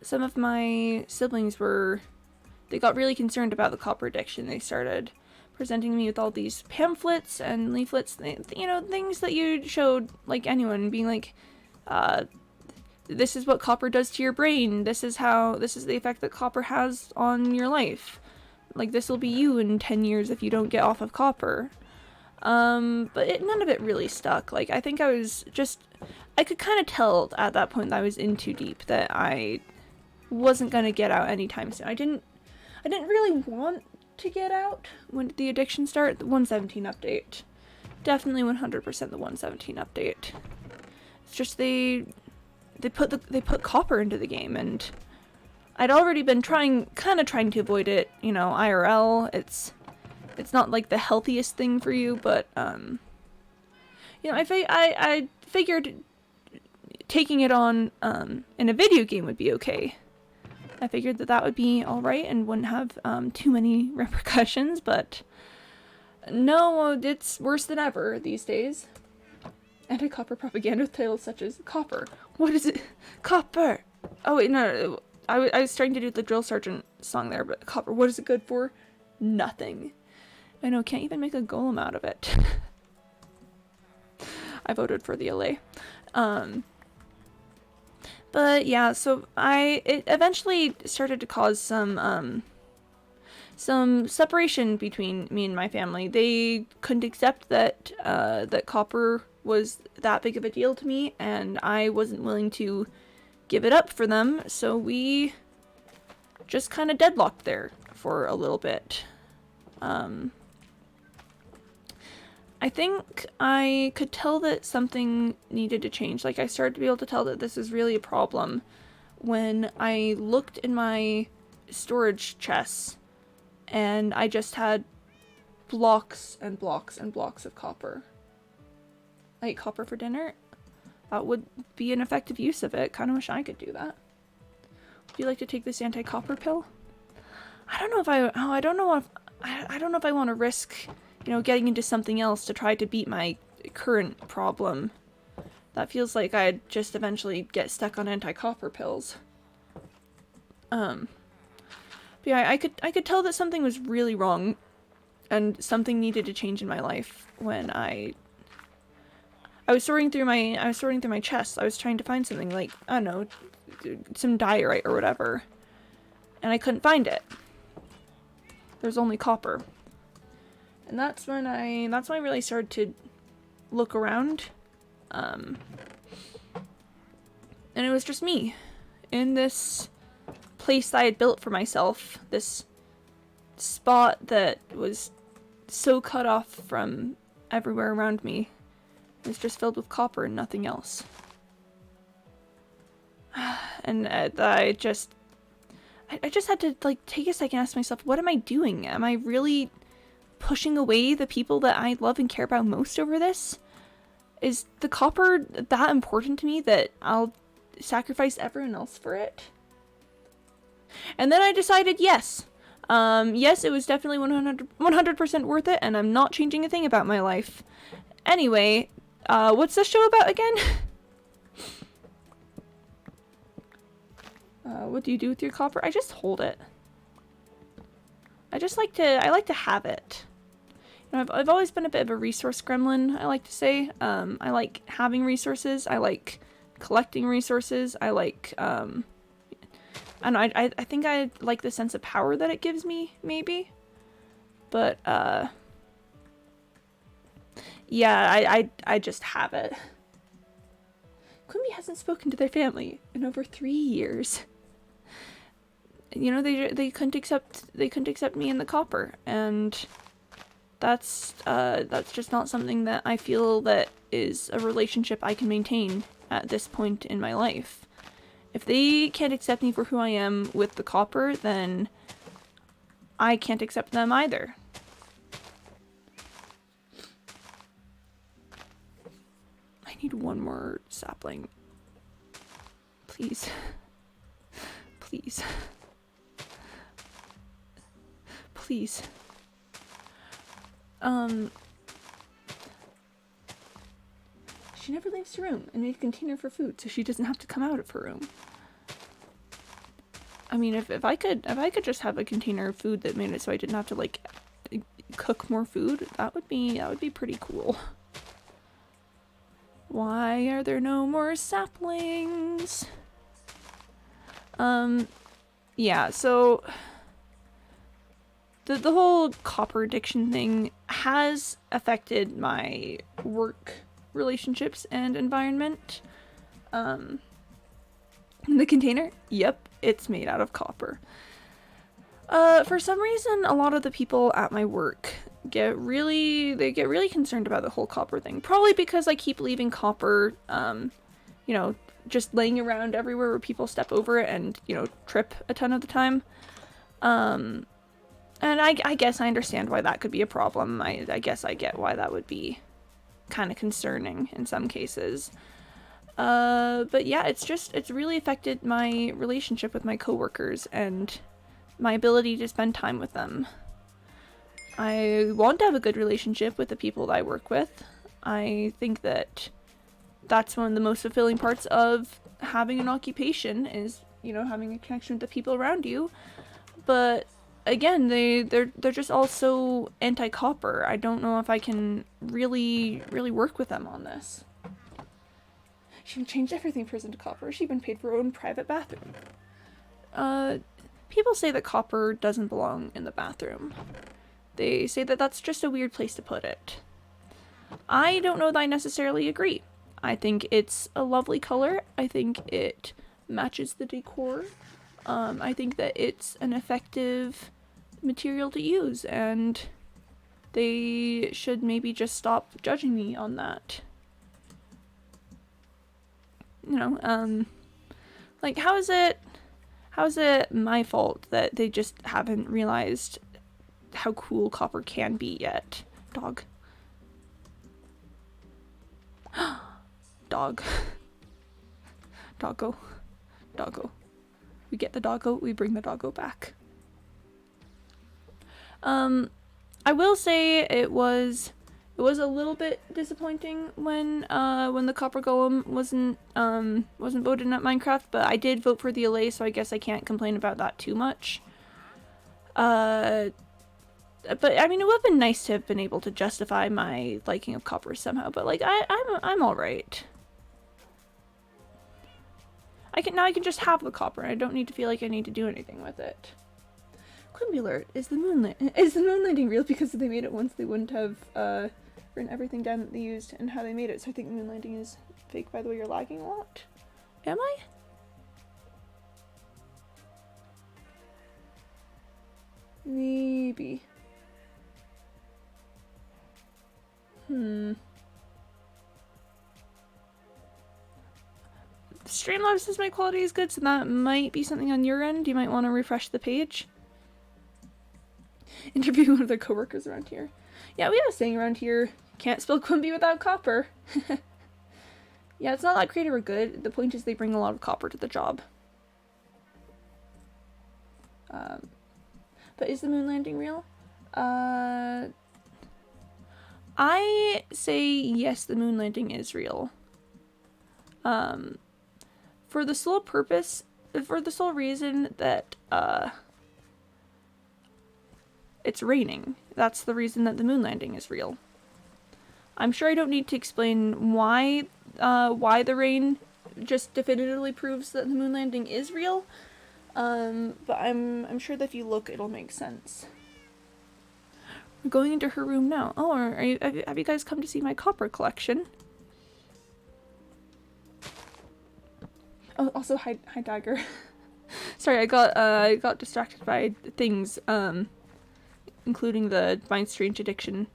Speaker 1: some of my siblings they got really concerned about the copper addiction. They started presenting me with all these pamphlets and leaflets, you know, things that you showed, like, anyone, being like, this is what copper does to your brain. This is the effect that copper has on your life. Like, this will be you in 10 years if you don't get off of copper. But none of it really stuck. Like, I think I could kind of tell at that point that I was in too deep, that I wasn't gonna get out anytime soon. I didn't really want to get out when did the addiction start. The 117 update. Definitely 100% the 117 update. It's just they put copper into the game, and I'd already been trying to avoid it, you know, IRL. It's not like the healthiest thing for you, but you know, I figured taking it on in a video game would be okay. I figured that would be alright and wouldn't have too many repercussions, but no, it's worse than ever these days. Anti-copper propaganda with titles such as Copper. What is it? Copper! Oh wait, no. I was trying to do the drill sergeant song there, but copper, what is it good for? Nothing. I know, can't even make a golem out of it. I voted for the LA. But yeah, so it eventually started to cause some separation between me and my family. They couldn't accept that copper was that big of a deal to me, and I wasn't willing to give it up for them, so we just kind of deadlocked there for a little bit. I think I could tell that something needed to change. Like, I started to be able to tell that this is really a problem when I looked in my storage chests and I just had blocks and blocks and blocks of copper. I ate copper for dinner. That would be an effective use of it. Kind of wish I could do that. Would you like to take this anti-copper pill? I don't know if I don't know if I want to risk, you know, getting into something else to try to beat my current problem. That feels like I'd just eventually get stuck on anti-copper pills. But yeah, I could tell that something was really wrong and something needed to change in my life when I was sorting through my chest. I was trying to find something like, I don't know, some diorite or whatever. And I couldn't find it. There's only copper. And that's when I really started to look around. And it was just me in this place that I had built for myself. This spot that was so cut off from everywhere around me. It was just filled with copper and nothing else. And I just had to, like, take a second and ask myself, what am I doing? Am I really pushing away the people that I love and care about most over this? Is the copper that important to me that I'll sacrifice everyone else for it? And then I decided yes. Yes, it was definitely 100% worth it, and I'm not changing a thing about my life. Anyway, what's this show about again? What do you do with your copper? I just hold it. I like to have it. You know, I've always been a bit of a resource gremlin, I like to say. I like having resources. I like collecting resources. I like, I don't know, I think I like the sense of power that it gives me, maybe. But, yeah, I just have it. Quimby hasn't spoken to their family in over 3 years. You know, they couldn't accept me in the copper, and that's just not something that I feel that is a relationship I can maintain at this point in my life. If they can't accept me for who I am with the copper, then I can't accept them either. I need one more sapling. Please. Please. Please. She never leaves her room and made a container for food so she doesn't have to come out of her room. I mean, if I could just have a container of food that made it so I didn't have to like cook more food, that would be pretty cool. Why are there no more saplings? Yeah, so the whole copper addiction thing has affected my work relationships and environment. The container, yep, it's made out of copper. For some reason, a lot of the people at my work get really concerned about the whole copper thing. Probably because I keep leaving copper, you know, just laying around everywhere where people step over it and, you know, trip a ton of the time. And I guess I understand why that could be a problem. I guess I get why that would be kind of concerning in some cases. But yeah, it's really affected my relationship with my coworkers and my ability to spend time with them. I want to have a good relationship with the people that I work with. I think that that's one of the most fulfilling parts of having an occupation is, you know, having a connection with the people around you. But again, they're just all so anti-copper. I don't know if I can really work with them on this. She changed everything for us into copper. She even paid for her own private bathroom. People say that copper doesn't belong in the bathroom. They say that that's just a weird place to put it. I don't know that I necessarily agree. I think it's a lovely color. I think it matches the decor. I think that it's an effective material to use, and they should maybe just stop judging me on that. You know, like, how is it my fault that they just haven't realized how cool copper can be yet? Dog. Dog. Doggo. Doggo. We get the doggo, we bring the doggo back. I will say it was a little bit disappointing when the copper golem wasn't voted in at Minecraft, but I did vote for the allay, so I guess I can't complain about that too much. But I mean, it would have been nice to have been able to justify my liking of copper somehow. But like, I'm all right. I can just have the copper. I don't need to feel like I need to do anything with it. Quimby alert! Is the moon landing real? Because if they made it once, they wouldn't have written everything down that they used and how they made it. So I think the moon landing is fake. By the way, you're lagging a lot. Am I? Maybe. Streamlabs says my quality is good, so that might be something on your end. You might want to refresh the page. Interview one of their coworkers around here. Yeah, we have a saying around here, can't spell Quimby without copper. Yeah, it's not that creative or good. The point is they bring a lot of copper to the job. But is the moon landing real? I say yes, the moon landing is real. For the sole purpose for the sole reason that it's raining. That's the reason that the moon landing is real. I'm sure I don't need to explain why the rain just definitively proves that the moon landing is real. But I'm sure that if you look, it'll make sense. We're going into her room now. Oh, have you guys come to see my copper collection? Oh, also hi Dagger. Sorry, I got distracted by things, including the My Strange Addiction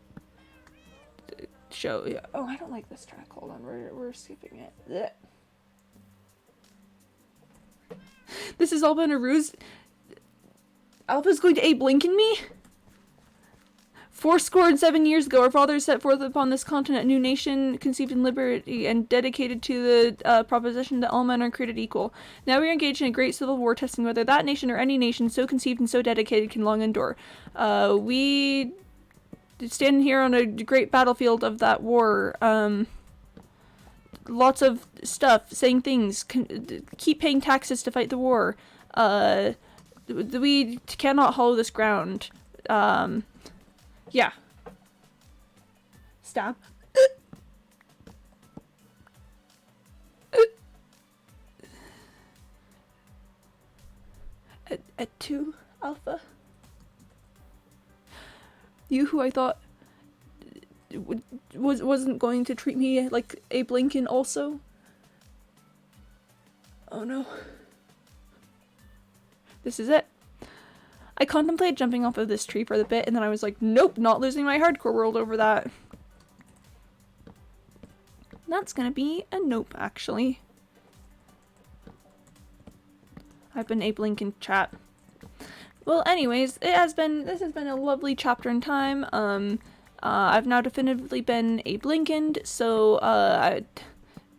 Speaker 1: show. Yeah. Oh, I don't like this track. Hold on, we're skipping it. Blech. This has all been a ruse. Alpha's going to Abe Lincoln me? 407 years ago, our fathers set forth upon this continent a new nation conceived in liberty and dedicated to the proposition that all men are created equal. Now we are engaged in a great civil war, testing whether that nation or any nation so conceived and so dedicated can long endure. We stand here on a great battlefield of that war. Lots of stuff, saying things, keep paying taxes to fight the war. We cannot hollow this ground. Yeah. Stab. At 2, Alpha. You who I thought wasn't going to treat me like Abe Lincoln also. Oh no. This is it. I contemplated jumping off of this tree for a bit, and then I was like, nope, not losing my hardcore world over that. That's gonna be a nope, actually. I've been Abe Lincoln chat. Well, anyways, this has been a lovely chapter in time. I've now definitively been Abe Lincoln, so,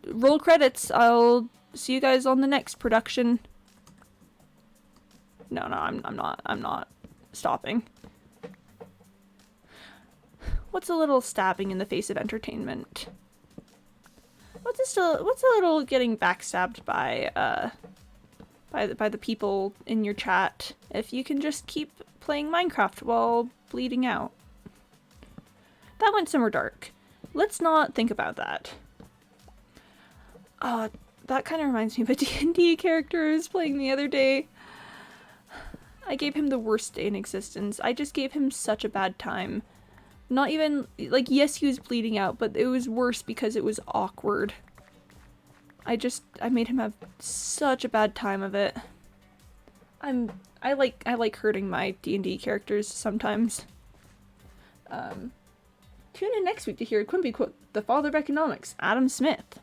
Speaker 1: roll credits. I'll see you guys on the next production. No, I'm not stopping. What's a little stabbing in the face of entertainment? What's a little getting backstabbed by the people in your chat if you can just keep playing Minecraft while bleeding out? That went somewhere dark. Let's not think about that. That kind of reminds me of a D&D character I was playing the other day. I gave him the worst day in existence. I just gave him such a bad time. Not even, like, yes, he was bleeding out, but it was worse because it was awkward. I made him have such a bad time of it. I like hurting my D&D characters sometimes. Tune in next week to hear Quimby quote the father of economics, Adam Smith.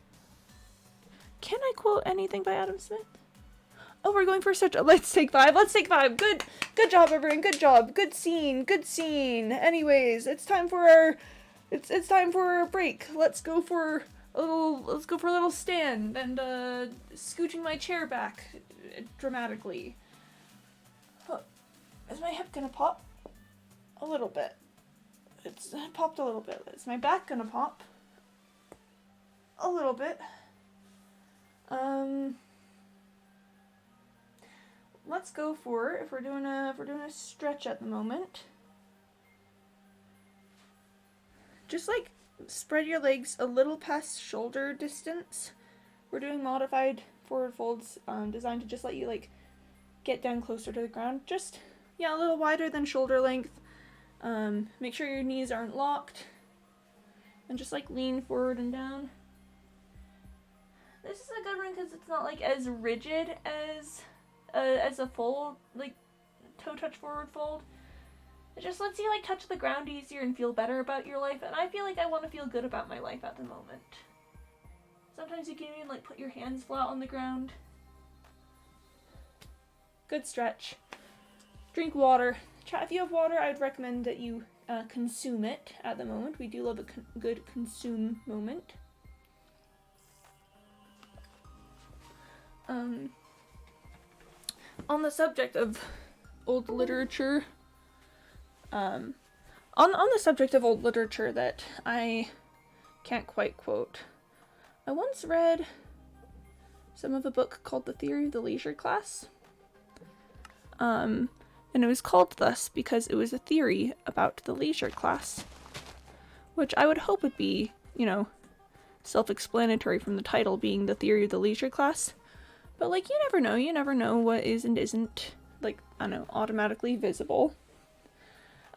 Speaker 1: Can I quote anything by Adam Smith? Oh, we're going for such a let's take 5. Let's take 5. Good job, everyone. Good job. Good scene. Anyways, it's time for our break. Let's go for a little stand and scooching my chair back dramatically. Oh, is my hip gonna pop? A little bit. It's popped a little bit. Is my back gonna pop? A little bit. Let's go for, if we're doing a stretch at the moment, just like spread your legs a little past shoulder distance. We're doing modified forward folds, designed to just let you like get down closer to the ground. Just, yeah, a little wider than shoulder length. Make sure your knees aren't locked, and just like lean forward and down. This is a good one because it's not like as rigid as a full, like, toe touch forward fold. It just lets you, like, touch the ground easier and feel better about your life, and I feel like I want to feel good about my life at the moment. Sometimes you can even, like, put your hands flat on the ground. Good stretch. Drink water. Chat, if you have water, I would recommend that you consume it at the moment. We do love a good consume moment. On the subject of old literature, on the subject of old literature that I can't quite quote, I once read some of a book called The Theory of the Leisure Class. And it was called thus because it was a theory about the leisure class, which I would hope would be, you know, self-explanatory from the title being The Theory of the Leisure Class. But, like, you never know what is and isn't, like, I don't know, automatically visible.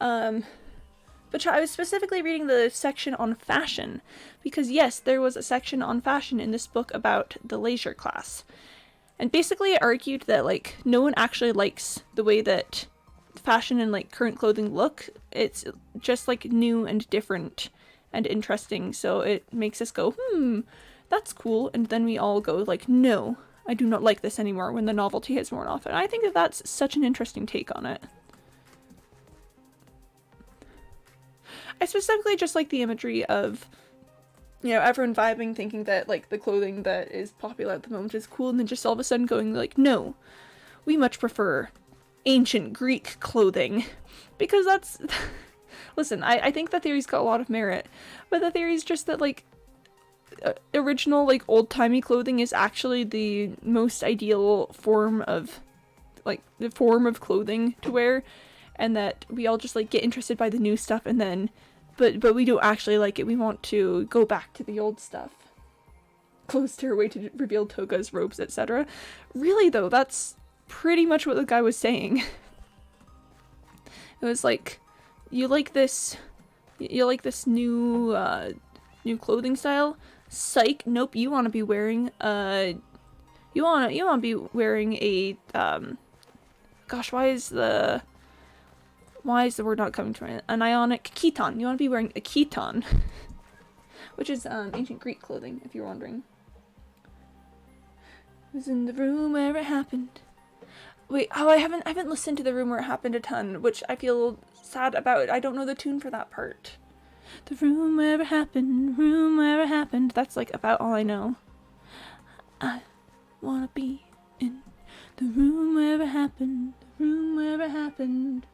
Speaker 1: But I was specifically reading the section on fashion, because yes, there was a section on fashion in this book about the leisure class. And basically it argued that, like, no one actually likes the way that fashion and, like, current clothing look. It's just, like, new and different and interesting, so it makes us go, that's cool, and then we all go, like, no, I do not like this anymore when the novelty has worn off. And I think that that's such an interesting take on it. I specifically just like the imagery of, you know, everyone vibing, thinking that, like, the clothing that is popular at the moment is cool, and then just all of a sudden going, like, no, we much prefer ancient Greek clothing. Because that's... Listen, I think the theory's got a lot of merit, but the theory's just that, like, original, like, old-timey clothing is actually the most ideal form of, like, the form of clothing to wear, and that we all just, like, get interested by the new stuff, and then... But we don't actually like it. We want to go back to the old stuff. Closed her way to reveal togas, robes, etc. Really, though, that's pretty much what the guy was saying. It was like, you like this new clothing style? Psych, nope, you want to be wearing you want to be wearing a gosh, why is the word not coming to me? An ionic chiton. You want to be wearing a chiton, which is ancient Greek clothing, if you're wondering. Was in the room where it happened. Wait, oh, I haven't listened to the room where it happened a ton, which I feel sad about. I don't know the tune for that part. The room where it happened. That's, like, about all I know. I wanna be in the room where it happened. The room where it happened.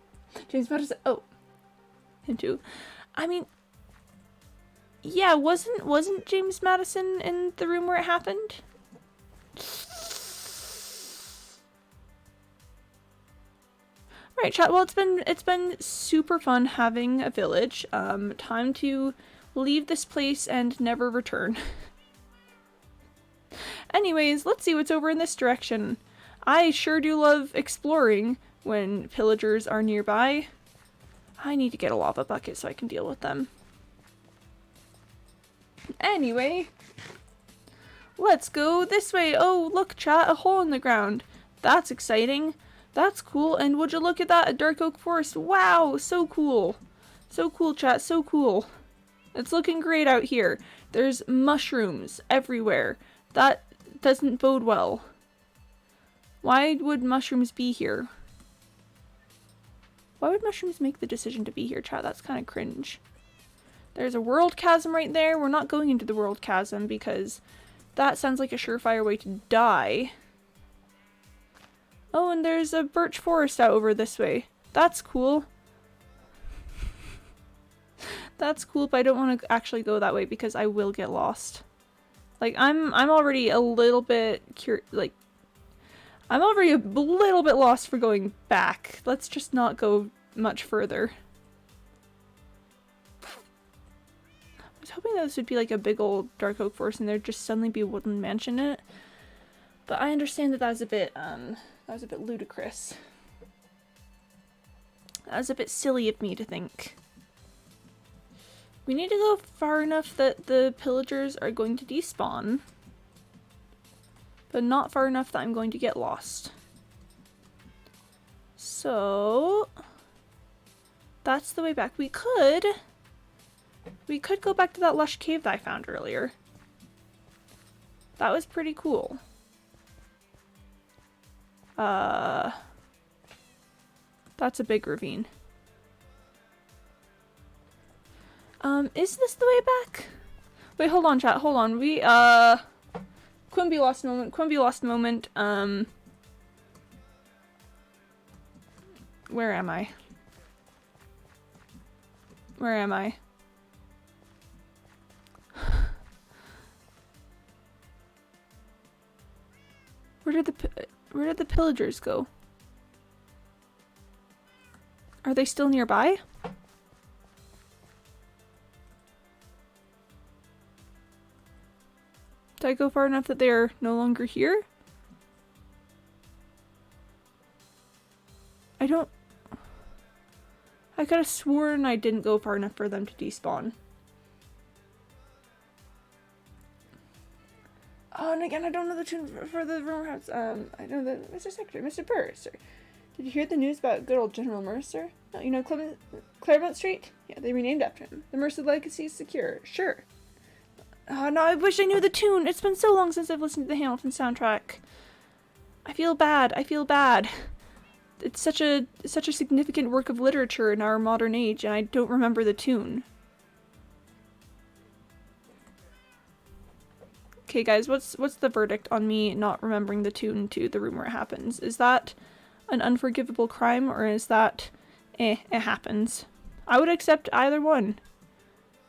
Speaker 1: James Madison. Oh, him too. I mean, yeah, wasn't James Madison in the room where it happened? Right, chat. Well, it's been super fun having a village. Time to leave this place and never return. Anyways, let's see what's over in this direction. I sure do love exploring when pillagers are nearby. I need to get a lava bucket so I can deal with them. Anyway, let's go this way. Oh, look, chat, a hole in the ground. That's exciting. That's cool. And would you look at that, a dark oak forest. Wow, so cool. So cool, chat, so cool. It's looking great out here. There's mushrooms everywhere. That doesn't bode well. Why would mushrooms be here? Why would mushrooms make the decision to be here, chat? That's kind of cringe. There's a world chasm right there. We're not going into the world chasm because that sounds like a surefire way to die. Oh, and there's a birch forest out over this way. That's cool. That's cool, but I don't want to actually go that way because I will get lost. Like, I'm already a little bit I'm already a little bit lost for going back. Let's just not go much further. I was hoping that this would be like a big old dark oak forest and there'd just suddenly be a wooden mansion in it. But I understand that that was a bit ludicrous. That was a bit silly of me to think. We need to go far enough that the pillagers are going to despawn. But not far enough that I'm going to get lost. So that's the way back. We could go back to that lush cave that I found earlier. That was pretty cool. That's a big ravine. Is this the way back? Wait, hold on, chat, hold on. Quimby lost a moment, where am I? Where am I? Where did the pillagers go? Are they still nearby? Did I go far enough that they're no longer here? I could have sworn I didn't go far enough for them to despawn. Oh, and again, I don't know the tune for the rumor house. I know that Mr. Secretary, Mr. Purser. Did you hear the news about good old General Mercer? No, you know Claremont Street? Yeah, they renamed after him. The Mercer legacy is secure. Sure. Oh, no, I wish I knew the tune. It's been so long since I've listened to the Hamilton soundtrack. I feel bad. I feel bad. It's such a significant work of literature in our modern age, and I don't remember the tune. Okay, guys, what's the verdict on me not remembering the tune to The Room Where It Happens? Is that an unforgivable crime, or is that, it happens? I would accept either one.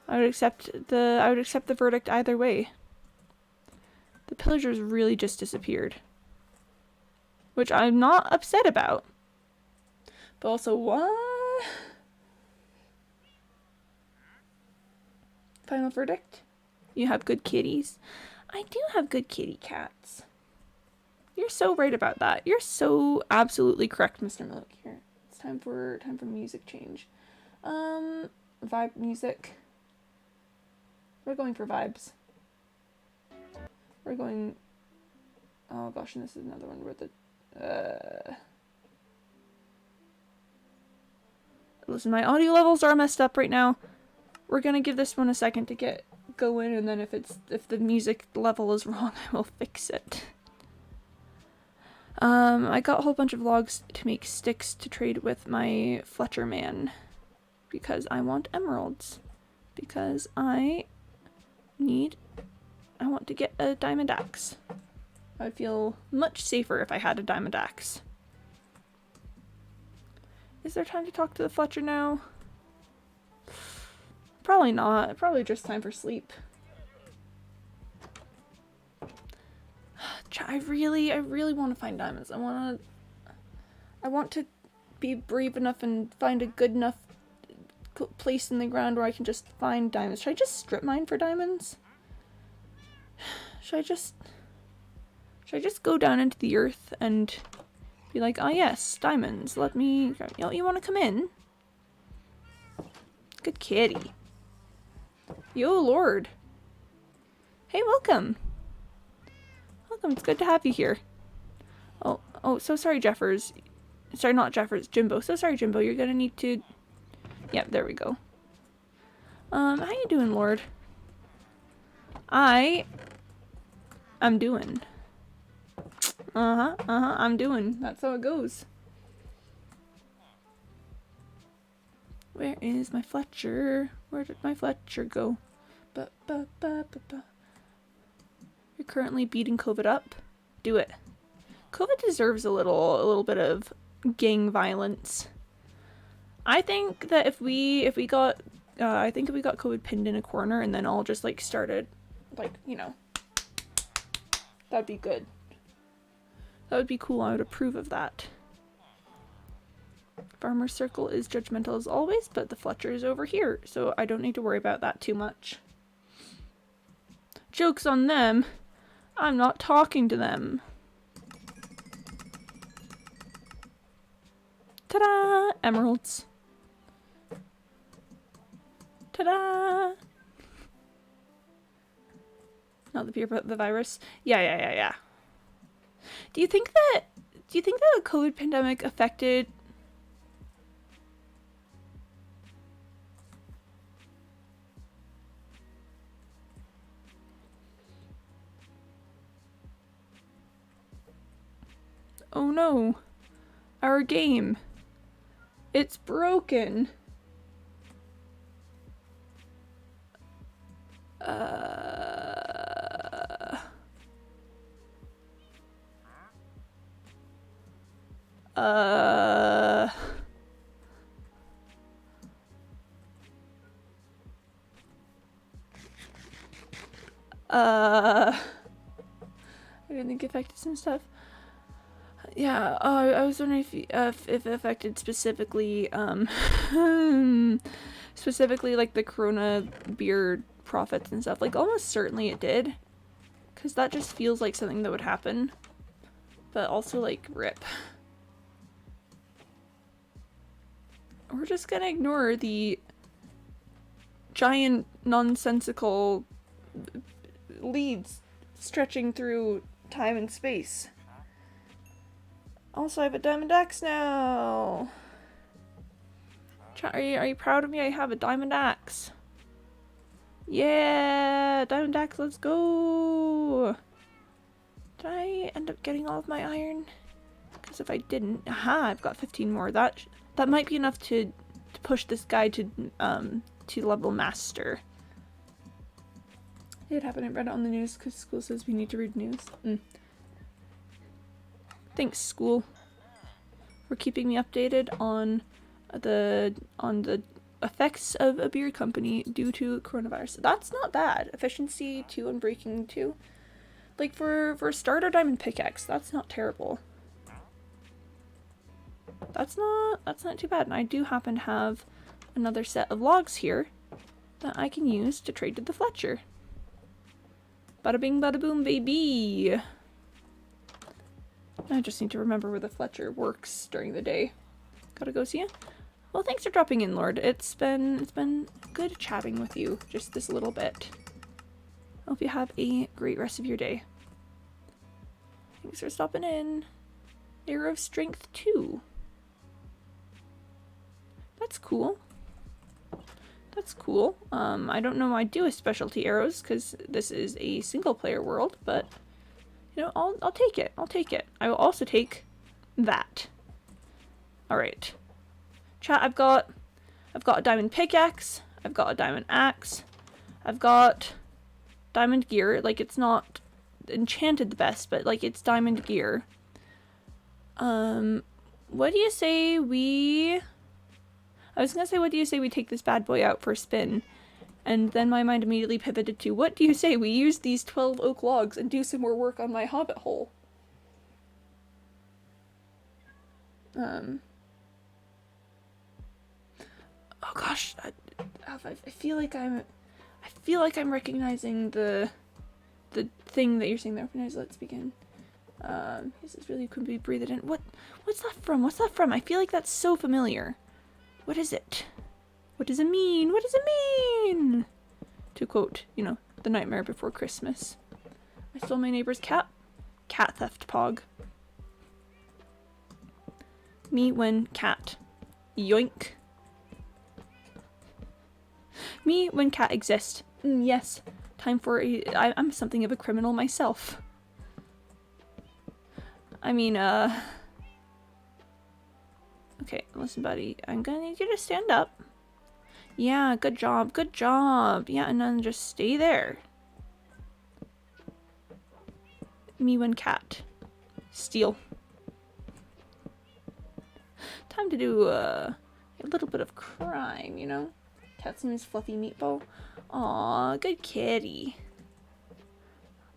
Speaker 1: I would accept the verdict either way. The pillagers really just disappeared, which I'm not upset about. But also, what? Final verdict? You have good kitties. I do have good kitty cats. You're so right about that. You're so absolutely correct, Mr. Milk. Here, it's time for music change. Vibe music. We're going for vibes. We're going. Oh gosh, and this is another one where the. Listen, my audio levels are messed up right now. We're gonna give this one a second to get going, and then if the music level is wrong, I will fix it. I got a whole bunch of logs to make sticks to trade with my Fletcher man because I want emeralds. Because I want to get a diamond axe. I'd feel much safer if I had a diamond axe. Is there time to talk to the Fletcher now? Probably not. Probably just time for sleep. I really want to find diamonds. I want to be brave enough and find a good enough place in the ground where I can just find diamonds. Should I just strip mine for diamonds? Should I just go down into the earth and be like, oh yes, diamonds. Let me. You want to come in? Good kitty. Yo, Lord. Hey, welcome. Welcome. It's good to have you here. Oh, so sorry, Jeffers. Sorry, not Jeffers. Jimbo. So sorry, Jimbo. You're gonna need to. Yep, there we go. How you doing, Lord? I'm doing. I'm doing. That's how it goes. Where is my Fletcher? Where did my Fletcher go? You're currently beating COVID up. Do it. COVID deserves a little bit of gang violence. I think that if we got COVID pinned in a corner and then all just like started, like, you know, that'd be good. That would be cool. I would approve of that. Farmer's Circle is judgmental as always, but the Fletcher is over here, so I don't need to worry about that too much. Joke's on them. I'm not talking to them. Ta-da! Emeralds. Ta-da! Not the fear about the virus. Yeah. Do you think that the COVID pandemic affected Oh no. Our game. It's broken. I didn't think it affected some stuff. Yeah, I was wondering if it affected specifically, specifically like the Corona beer profits and stuff. Like almost certainly it did, because that just feels like something that would happen. But also like rip. We're just gonna ignore the giant nonsensical leads stretching through time and space. Also, I have a diamond axe now. Are you proud of me? I have a diamond axe. Yeah, diamond axe, let's go. Did I end up getting all of my iron? Because if I didn't, aha, I've got 15 more. That might be enough to push this guy to level master. It happened. I read it on the news because school says we need to read news. Thanks, school, for keeping me updated on the effects of a beer company due to coronavirus. That's not bad. Efficiency 2 and breaking 2. Like for starter diamond pickaxe, that's not terrible. That's not too bad. And I do happen to have another set of logs here that I can use to trade to the Fletcher. Bada bing, bada boom, baby. I just need to remember where the Fletcher works during the day. Gotta go see ya. Well, thanks for dropping in, Lord. It's been good chatting with you just this little bit. Hope you have a great rest of your day. Thanks for stopping in. Arrow of Strength 2. That's cool. That's cool. I don't know why I do a specialty arrows because this is a single player world, but you know, I'll take it. I'll take it. I will also take that. All right. Chat, I've got a diamond pickaxe. I've got a diamond axe. I've got diamond gear. Like, it's not enchanted the best, but like it's diamond gear. What do you say we... I was gonna say, what do you say we take this bad boy out for a spin? And then my mind immediately pivoted to, what do you say we use these 12 oak logs and do some more work on my hobbit hole? Oh gosh, I feel like I'm recognizing the thing that you're saying there. Let's begin. This is really could be breathed in. What's that from? What's that from? I feel like that's so familiar. What is it? What does it mean? What does it mean? To quote, you know, The Nightmare Before Christmas. I stole my neighbor's cat. Cat theft pog. Me when cat. Yoink. Me when cat exist. Yes. Time for I'm something of a criminal myself. I mean, okay, listen, buddy. I'm gonna need you to stand up. Yeah, good job, good job. Yeah, and then just stay there. Me when cat. Steal. Time to do a little bit of crime, you know? Cat's name is Fluffy Meatball. Aw, good kitty.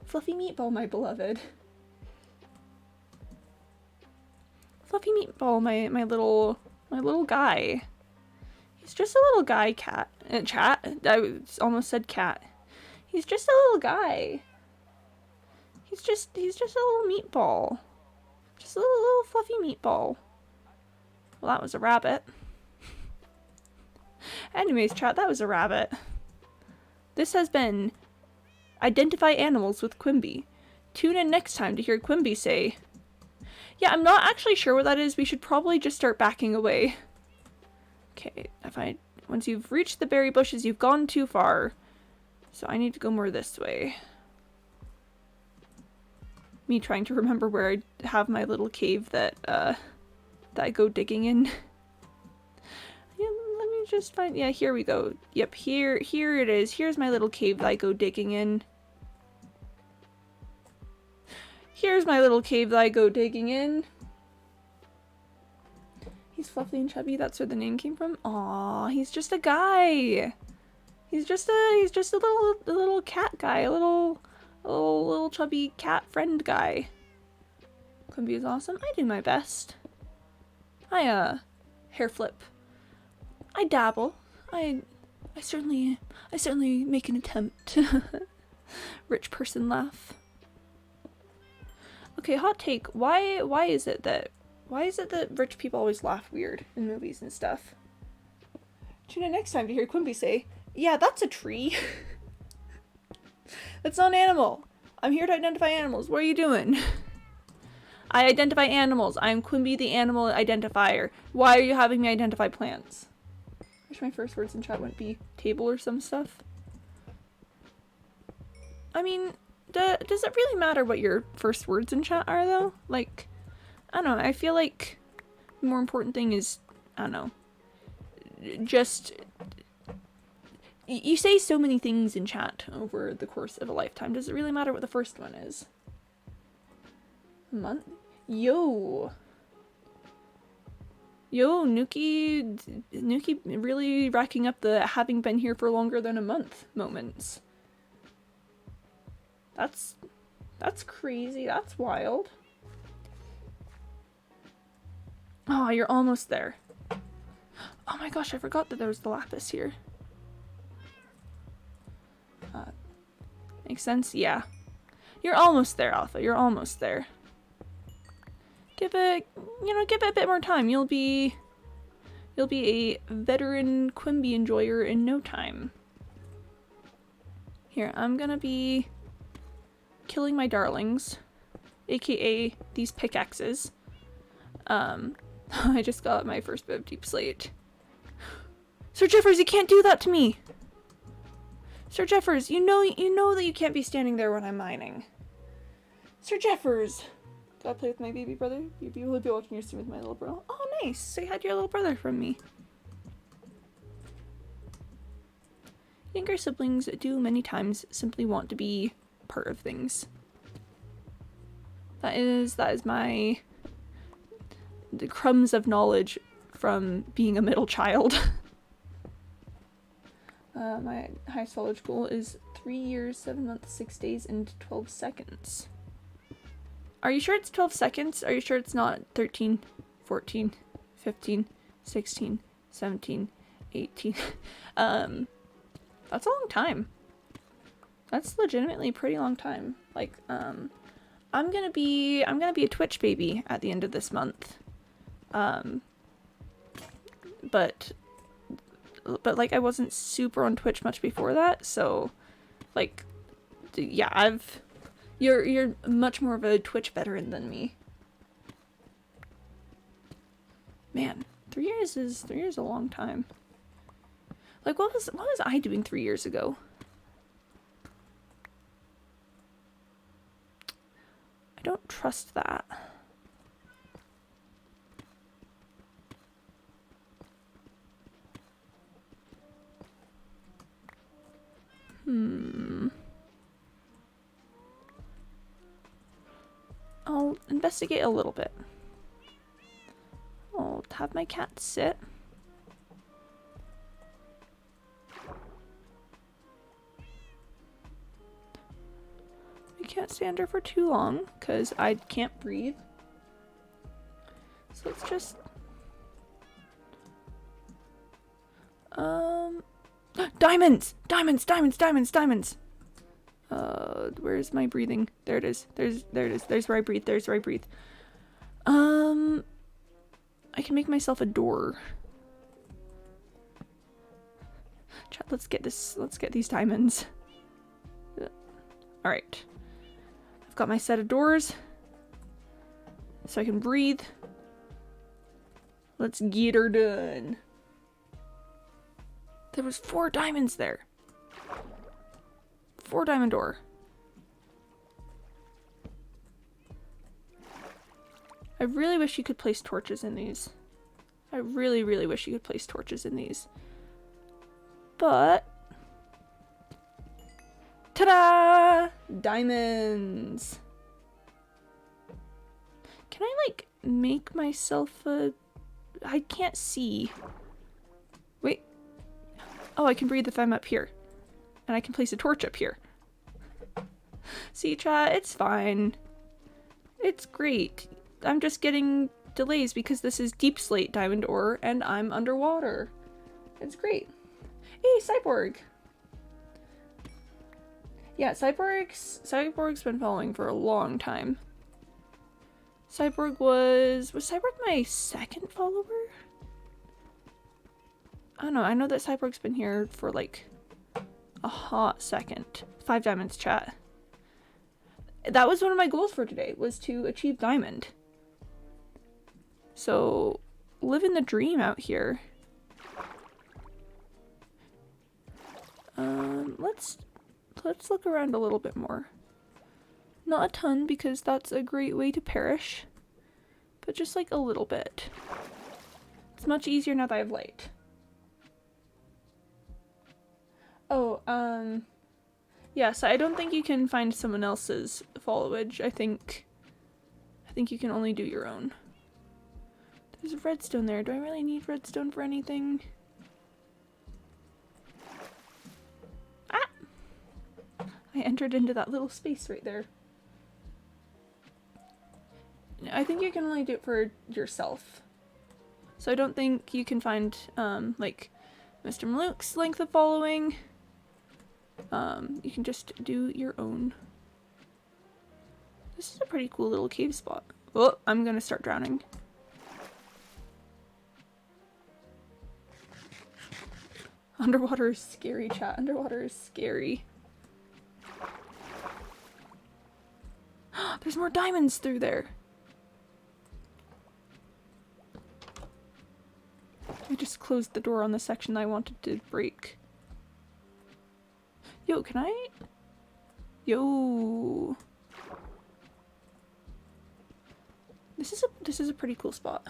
Speaker 1: Fluffy Meatball, my beloved. Fluffy Meatball, my little guy. He's just a little guy, cat. Chat? I almost said cat. He's just a little guy. He's just a little meatball. Just a little fluffy meatball. Well, that was a rabbit. Anyways, chat, that was a rabbit. This has been Identify Animals with Quimby. Tune in next time to hear Quimby say, yeah, I'm not actually sure what that is. We should probably just start backing away. Okay, once you've reached the berry bushes, you've gone too far. So I need to go more this way. Me trying to remember where I have my little cave that I go digging in. Yeah, let me just find, yeah, here we go. Yep, here it is. Here's my little cave that I go digging in. Here's my little cave that I go digging in. He's fluffy and chubby, that's where the name came from. Aw, he's just a guy. He's just a little cat guy, a little chubby cat friend guy. Quimby is awesome. I do my best. I hair flip. I dabble. I certainly make an attempt. Rich person laugh. Okay, hot take. Why is it that rich people always laugh weird in movies and stuff? Tune in next time to hear Quimby say, "Yeah, that's a tree." That's not an animal. I'm here to identify animals. What are you doing? I identify animals. I'm Quimby the animal identifier. Why are you having me identify plants? I wish my first words in chat wouldn't be table or some stuff. I mean, does it really matter what your first words in chat are, though? Like, I don't know. I feel like the more important thing is, I don't know, just... You say so many things in chat over the course of a lifetime. Does it really matter what the first one is? A month? Yo, Nuki really racking up the having been here for longer than a month moments. That's crazy. That's wild. Oh, you're almost there. Oh my gosh, I forgot that there was the lapis here. Makes sense? Yeah. You're almost there, Alpha. You're almost there. Give it a bit more time. You'll be a veteran Quimby enjoyer in no time. Here, I'm gonna be killing my darlings, aka these pickaxes. I just got my first bit of deep slate. Sir Jeffers, you can't do that to me! Sir Jeffers, you know that you can't be standing there when I'm mining. Sir Jeffers! Gotta play with my baby brother? You will be watching your stream with my little bro. Oh, nice! So you had your little brother from me. Younger siblings do many times simply want to be part of things. That is the crumbs of knowledge from being a middle child. My highest knowledge goal is 3 years, 7 months, 6 days, and 12 seconds. Are you sure it's 12 seconds? Are you sure it's not 13, 14, 15, 16, 17, 18? That's a long time. That's legitimately a pretty long time. Like, I'm gonna be a Twitch baby at the end of this month. But like I wasn't super on Twitch much before that, so like yeah, you're much more of a Twitch veteran than me. Man, 3 years is a long time. Like what was I doing 3 years ago? I don't trust that. I'll investigate a little bit. I'll have my cat sit. I can't stand her for too long because I can't breathe. So let's just... Diamonds! Diamonds! Diamonds! Diamonds! Diamonds! Where's my breathing? There it is. There it is. There's where I breathe. There's where I breathe. I can make myself a door. Chat, let's get these diamonds. Alright. I've got my set of doors. So I can breathe. Let's get her done. There was 4 diamonds there. 4 diamond door. I really wish you could place torches in these. I really, really wish you could place torches in these. But... ta-da! Diamonds! Can I, like, make myself a... I can't see. Wait. Oh, I can breathe if I'm up here. And I can place a torch up here. See, chat, it's fine. It's great. just getting delays because this is deep slate diamond ore and I'm underwater. It's great. Hey, Cyborg! Yeah, Cyborg's been following for a long time. Was Cyborg my second follower? I don't know, I know that Cyborg's been here for like a hot second. 5 diamonds, chat. That was one of my goals for today, was to achieve diamond. So, living the dream out here. Let's look around a little bit more. Not a ton, because that's a great way to perish. But just like a little bit. It's much easier now that I have light. Oh, yeah, so I don't think you can find someone else's followage. I think you can only do your own. There's a redstone there. Do I really need redstone for anything? Ah! I entered into that little space right there. I think you can only do it for yourself. So I don't think you can find, like, Mr. Malouk's length of following. You can just do your own. This is a pretty cool little cave spot. Oh, I'm gonna start drowning. Underwater is scary, chat. Underwater is scary. There's more diamonds through there. I just closed the door on the section I wanted to break. Yo, can I? Yo. This is a pretty cool spot.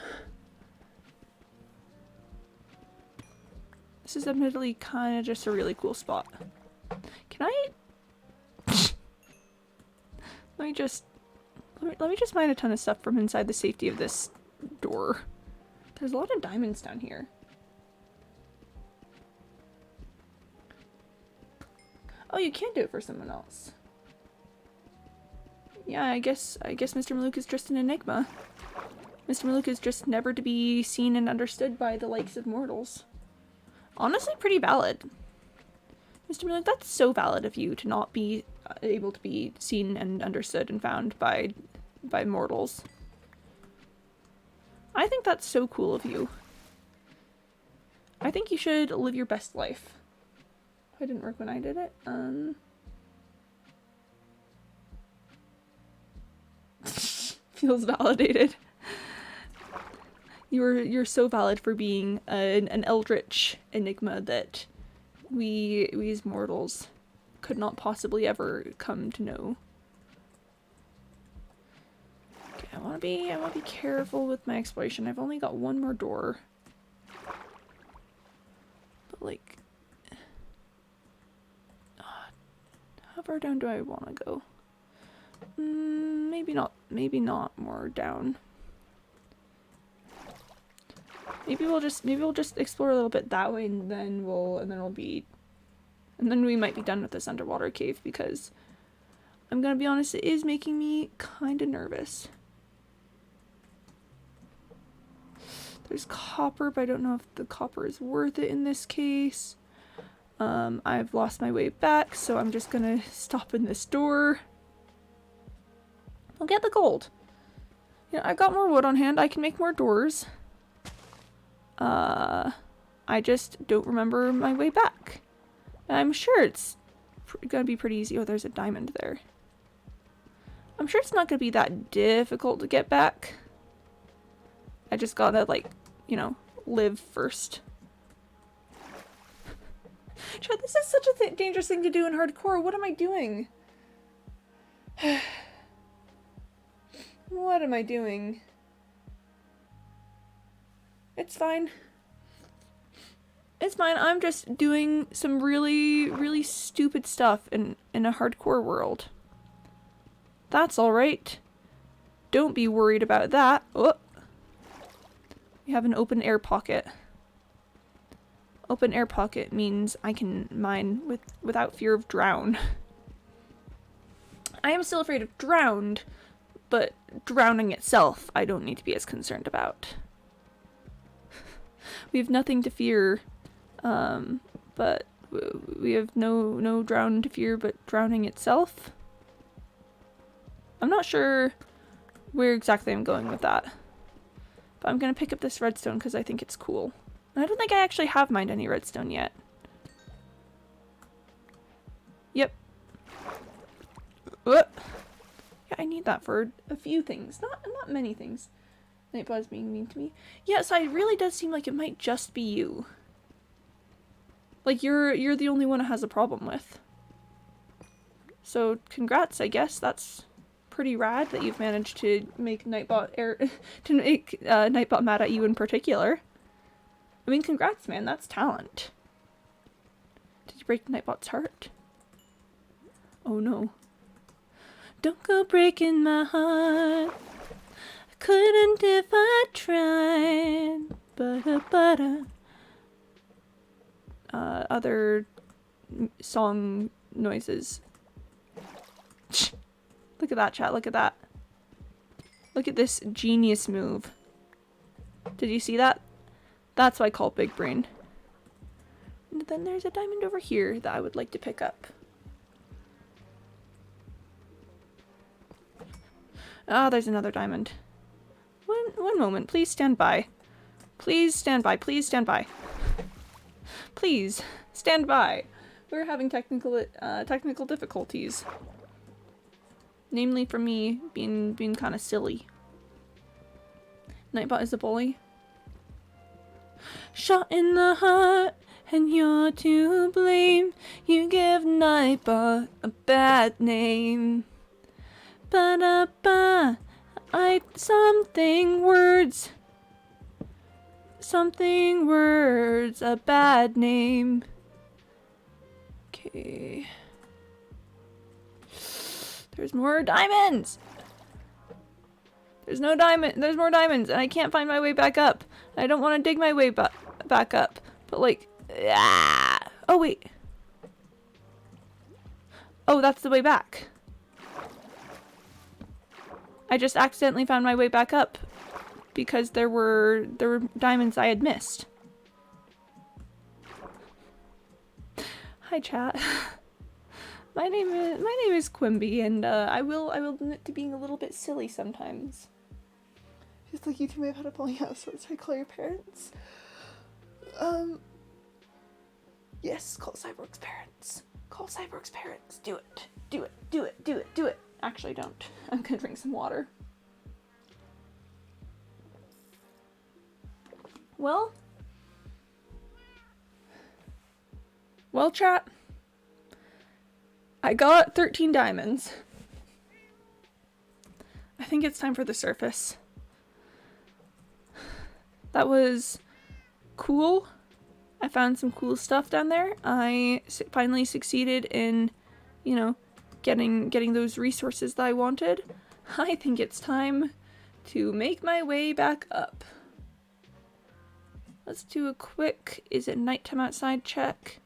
Speaker 1: This is admittedly kind of just a really cool spot. Can I? let me just mine a ton of stuff from inside the safety of this door. There's a lot of diamonds down here. Oh, you can do it for someone else. Yeah, I guess Mr. Malouk is just an enigma. Mr. Malouk is just never to be seen and understood by the likes of mortals. Honestly, pretty valid. Mr. Malouk, that's so valid of you to not be able to be seen and understood and found by mortals. I think that's so cool of you. I think you should live your best life. It didn't work when I did it. Feels validated. You're so valid for being an eldritch enigma that we as mortals could not possibly ever come to know. Okay, I wanna be careful with my exploration. I've only got one more door. But like, how far down do I wanna go? Maybe not more down. Maybe we'll just explore a little bit that way, and then we might be done with this underwater cave, because I'm gonna be honest, it is making me kind of nervous. There's copper, but I don't know if the copper is worth it in this case. I've lost my way back, so I'm just gonna stop in this door. I'll get the gold. Yeah, I've got more wood on hand. I can make more doors. I just don't remember my way back. I'm sure it's gonna be pretty easy. Oh, there's a diamond there. I'm sure it's not gonna be that difficult to get back. I just gotta, like, you know, live first. Chad, this is such a dangerous thing to do in hardcore. What am I doing? What am I doing? It's fine. It's fine. I'm just doing some really, really stupid stuff in a hardcore world. That's alright. Don't be worried about that. Oh. We have an open air pocket. Open air pocket means I can mine without fear of drown. I am still afraid of drowned, but drowning itself I don't need to be as concerned about. We have nothing to fear, but we have no drown to fear but drowning itself. I'm not sure where exactly I'm going with that, but I'm gonna pick up this redstone because I think it's cool. And I don't think I actually have mined any redstone yet. Yep. Whoop. Yeah, I need that for a few things, not many things. Nightbot's being mean to me. Yes, it really does seem like it might just be you. Like you're the only one it has a problem with. So congrats, I guess. That's pretty rad that you've managed to make Nightbot Nightbot mad at you in particular. I mean, congrats, man. That's talent. Did you break Nightbot's heart? Oh no. Don't go breaking my heart. I couldn't if I tried. Other song noises. Look at that, chat. Look at that. Look at this genius move. Did you see that? That's what I call big brain. And then there's a diamond over here that I would like to pick up. Ah, there's another diamond. One moment. Please stand by. Please stand by. Please stand by. Please stand by. We're having technical difficulties. Namely for me being kind of silly. Nightbot is a bully. Shot in the heart, and you're to blame. You give Nightbot a bad name. Ba-da-ba, something words, a bad name. Okay. There's more diamonds! There's more diamonds, and I can't find my way back up. I don't want to dig my way back up. But like, ah! Oh wait. Oh, that's the way back. I just accidentally found my way back up because there were diamonds I had missed. Hi chat. My name is Quimby, and I will admit to being a little bit silly sometimes. Just like you two may have had a bullying house, so I call your parents. Yes, call Cyborg's parents. Call Cyborg's parents. Do it. Do it. Do it. Do it. Do it. Actually, don't. I'm gonna drink some water. Well, chat. I got 13 diamonds. I think it's time for the surface. That was cool. I found some cool stuff down there. I finally succeeded in, you know, getting those resources that I wanted. I think it's time to make my way back up. Let's do a quick, is it nighttime outside check?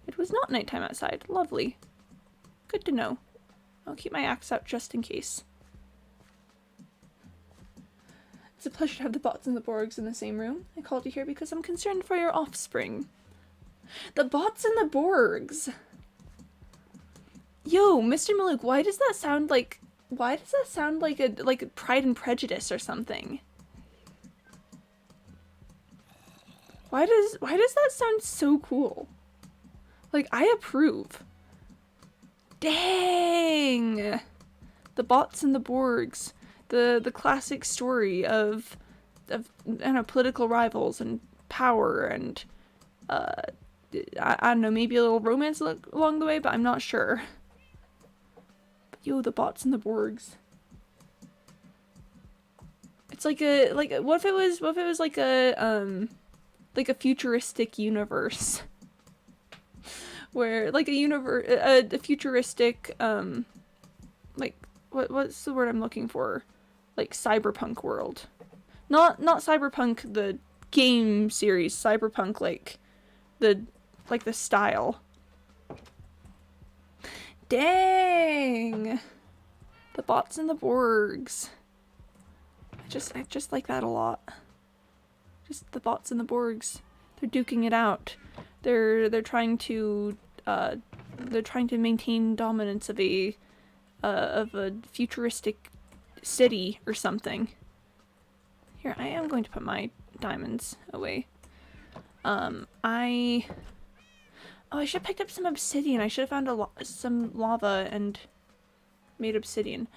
Speaker 1: It was not nighttime outside. Lovely. Good to know. I'll keep my axe out just in case. It's a pleasure to have the bots and the Borgs in the same room. I called you here because I'm concerned for your offspring. The bots and the Borgs! Yo, Mr. Malouk, why does that sound like a Pride and Prejudice or something? Why does that sound so cool? Like, I approve. Dang! The bots and the Borgs. The classic story of I don't know, political rivals and power and I don't know, maybe a little romance along the way, but I'm not sure. But yo, the bots and the Borgs. It's like what if it was like a futuristic universe where like a futuristic like what's the word I'm looking for? Like cyberpunk world. Not cyberpunk the game series, cyberpunk like the style. Dang! The bots and the Borgs. I just like that a lot. Just the bots and the Borgs. They're duking it out. They're trying to maintain dominance of a futuristic city or something. Here, I am going to put my diamonds away. I should have picked up some obsidian. I should have found some lava and made obsidian.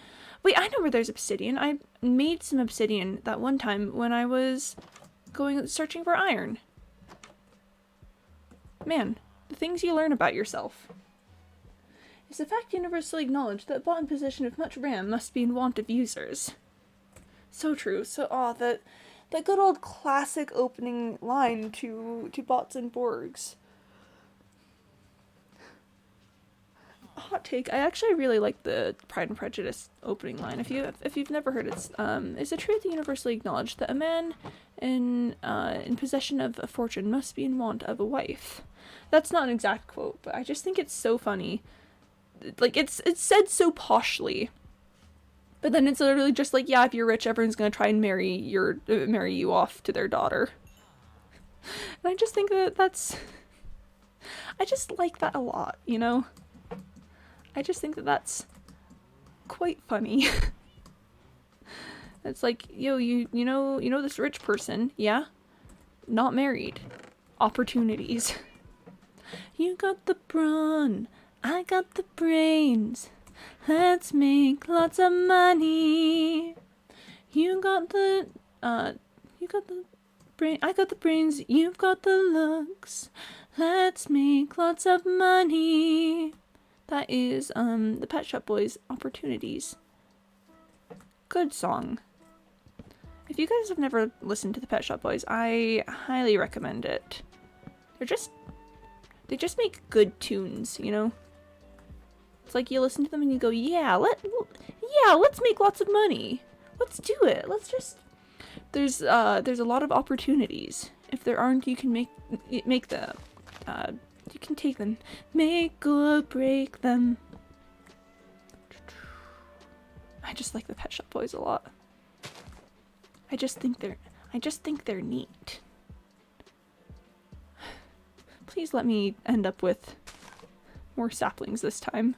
Speaker 1: Wait, I know where there's obsidian. I made some obsidian that one time when I was searching for iron. Man, the things you learn about yourself. It's a fact universally acknowledged that a bot in possession of much RAM must be in want of users. So true. So, that good old classic opening line to bots and Borgs. Hot take. I actually really like the Pride and Prejudice opening line. If you've never heard it, it's a truth universally acknowledged that a man in possession of a fortune must be in want of a wife. That's not an exact quote, but I just think it's so funny. Like, it's said so poshly, but then it's literally just like, yeah, if you're rich, everyone's gonna try and marry you off to their daughter. And I just think I just like that a lot, you know? I just think that's quite funny. It's like, yo, you know this rich person, yeah? Not married. Opportunities. You got the brawn, I got the brains. Let's make lots of money. You got the brain, I got the brains, you've got the looks. Let's make lots of money. That is, the Pet Shop Boys' Opportunities. Good song. If you guys have never listened to the Pet Shop Boys, I highly recommend it. They just make good tunes, you know? It's like you listen to them and you go, yeah, let's make lots of money. Let's do it. Let's just... There's a lot of opportunities. If there aren't, you can make them. You can take them, make or break them. I just like the Pet Shop Boys a lot. I just think they're neat. Please let me end up with more saplings this time.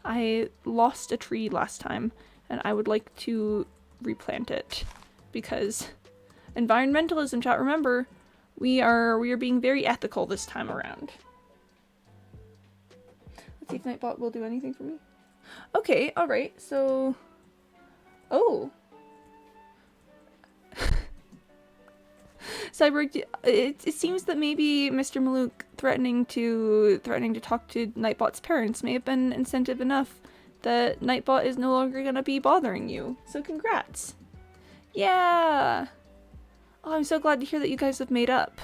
Speaker 1: I lost a tree last time, and I would like to replant it because environmentalism, chat. Remember. We are being very ethical this time around. Let's see if Nightbot will do anything for me. Okay, alright, so... Oh. Cyborg, it seems that maybe Mr. Malouk threatening to talk to Nightbot's parents may have been incentive enough that Nightbot is no longer gonna be bothering you. So congrats. Yeah! Oh, I'm so glad to hear that you guys have made up.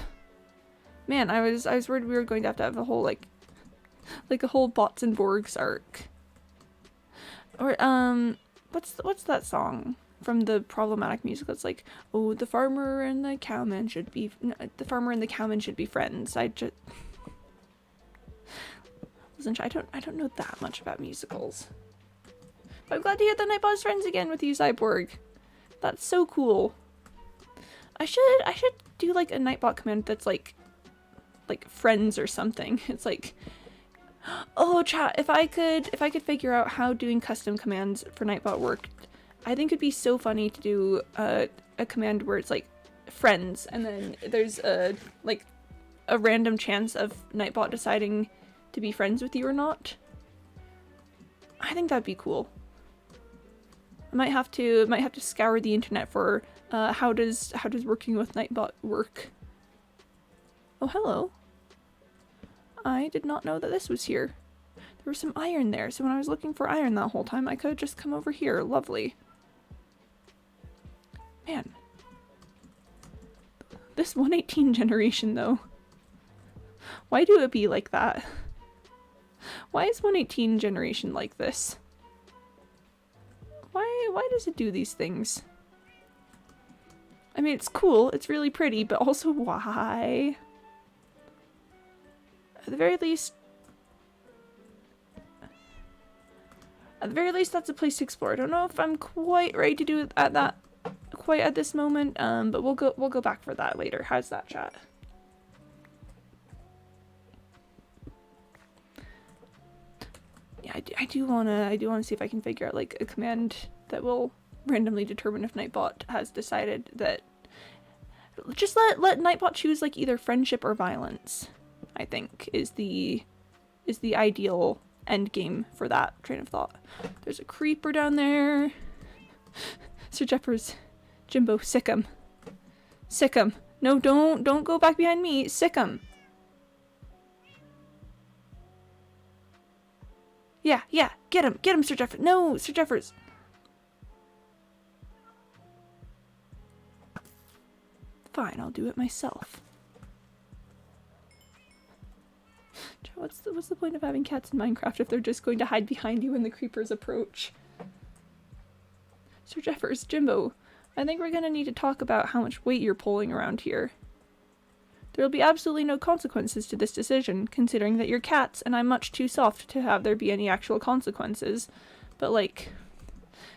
Speaker 1: Man, I was worried we were going to have a whole, like a whole Bots and Borgs arc. Or, what's that song from the Problematic musical? It's like, oh, the farmer and the cowman should be friends. Listen, I don't know that much about musicals. But I'm glad to hear that Nightbot is friends again with you, Cyborg. That's so cool. I should do like a Nightbot command that's like friends or something. It's like, oh chat, if I could figure out how doing custom commands for Nightbot worked, I think it'd be so funny to do a command where it's like friends and then there's a random chance of Nightbot deciding to be friends with you or not. I think that'd be cool. I might have to scour the internet for how does working with Nightbot work. Oh, hello. I did not know that this was here. There was some iron there, so when I was looking for iron that whole time, I could have just come over here. Lovely. Man. This 118 generation, though. Why do it be like that? Why is 118 generation like this? Why does it do these things? I mean, it's cool, it's really pretty, but also why? At the very least... At the very least, that's a place to explore. I don't know if I'm quite ready to do it quite at this moment, but we'll go back for that later. How's that, chat? Yeah, I do wanna see if I can figure out like a command that will randomly determine if Nightbot has decided that. Just let Nightbot choose like either friendship or violence, I think, is the ideal end game for that train of thought. There's a creeper down there. Sir Jeppers, Jimbo, sick him. Sick him. No, don't go back behind me. Sick him. Yeah, get him, Sir Jeffers. No, Sir Jeffers. Fine, I'll do it myself. What's the point of having cats in Minecraft if they're just going to hide behind you when the creepers approach? Sir Jeffers, Jimbo, I think we're gonna need to talk about how much weight you're pulling around here. There will be absolutely no consequences to this decision, considering that you're cats and I'm much too soft to have there be any actual consequences. But like,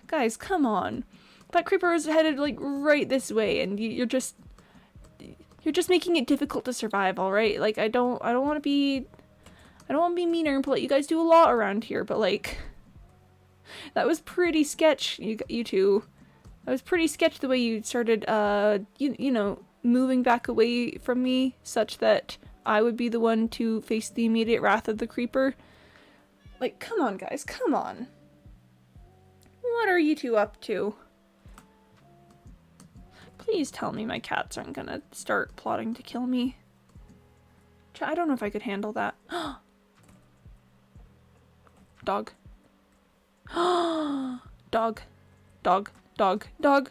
Speaker 1: guys, come on. That creeper is headed like right this way and you're just making it difficult to survive, alright? Like, I don't want to be meaner and polite. You guys do a lot around here, but like, that was pretty sketch, you two. That was pretty sketch the way you started, you know, moving back away from me such that I would be the one to face the immediate wrath of the creeper. Like, come on, guys, come on. What are you two up to? Please tell me my cats aren't gonna start plotting to kill me. I don't know if I could handle that. Dog. Dog. Dog. Dog. Dog.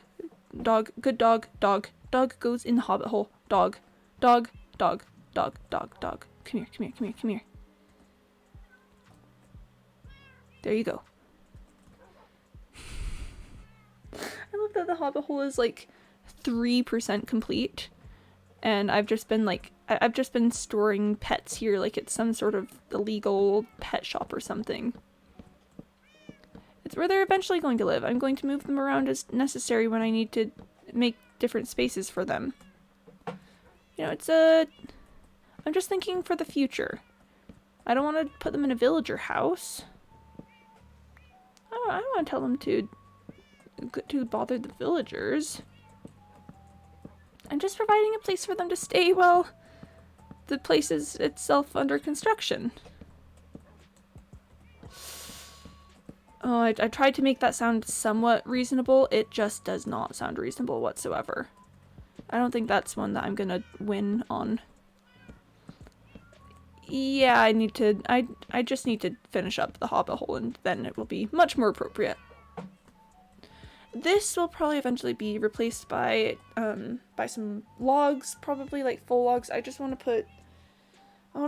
Speaker 1: Dog. Good dog. Dog. Dog goes in the hobbit hole. Dog. Dog. Dog. Dog. Dog. Dog. Come here. Come here. Come here. Come here. There you go. I love that the hobbit hole is like 3% complete. And I've just been storing pets here like it's some sort of illegal pet shop or something. It's where they're eventually going to live. I'm going to move them around as necessary when I need to make different spaces for them. You know, I'm just thinking for the future. I don't want to put them in a villager house. I don't want to tell them to bother the villagers. I'm just providing a place for them to stay while the place is itself under construction. Oh, I tried to make that sound somewhat reasonable. It just does not sound reasonable whatsoever. I don't think that's one that I'm gonna win on. Yeah, I just need to finish up the hobbit hole and then it will be much more appropriate. This will probably eventually be replaced by some logs, probably like full logs. I want to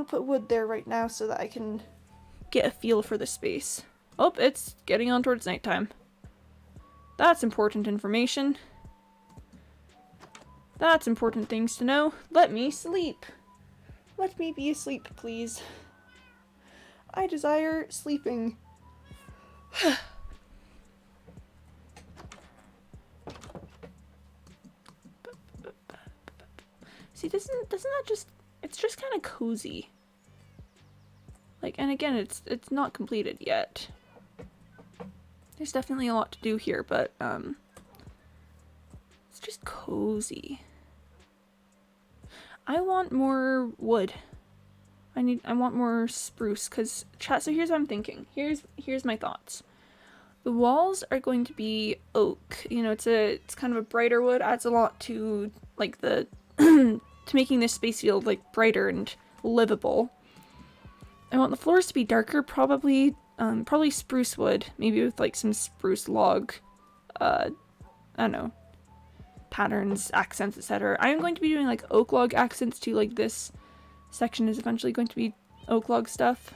Speaker 1: put wood there right now so that I can get a feel for the space. Oh, it's getting on towards nighttime. That's important information. That's important things to know. Let me sleep. Let me be asleep, please. I desire sleeping. See, doesn't that just, it's just kind of cozy. Like, and again, it's not completed yet. There's definitely a lot to do here, but it's just cozy. I want more wood. I want more spruce, cause chat. So here's what I'm thinking. Here's my thoughts. The walls are going to be oak. You know, it's kind of a brighter wood. Adds a lot to like the to making this space feel like brighter and livable. I want the floors to be darker, probably spruce wood, maybe with like some spruce log, I don't know, patterns, accents, etc. I am going to be doing like oak log accents too, like this section is eventually going to be oak log stuff.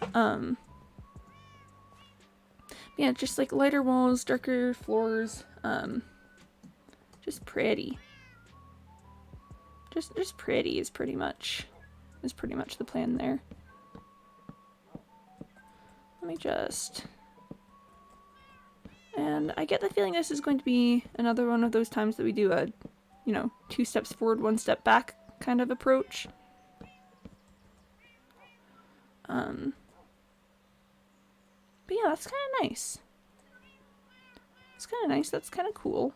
Speaker 1: Yeah, just like lighter walls, darker floors, just pretty. Just pretty is pretty much the plan there. Let me just And I get the feeling this is going to be another one of those times that we do a, you know, 2 steps forward, 1 step back kind of approach. But yeah, that's kind of nice. It's kind of nice. That's kind of cool.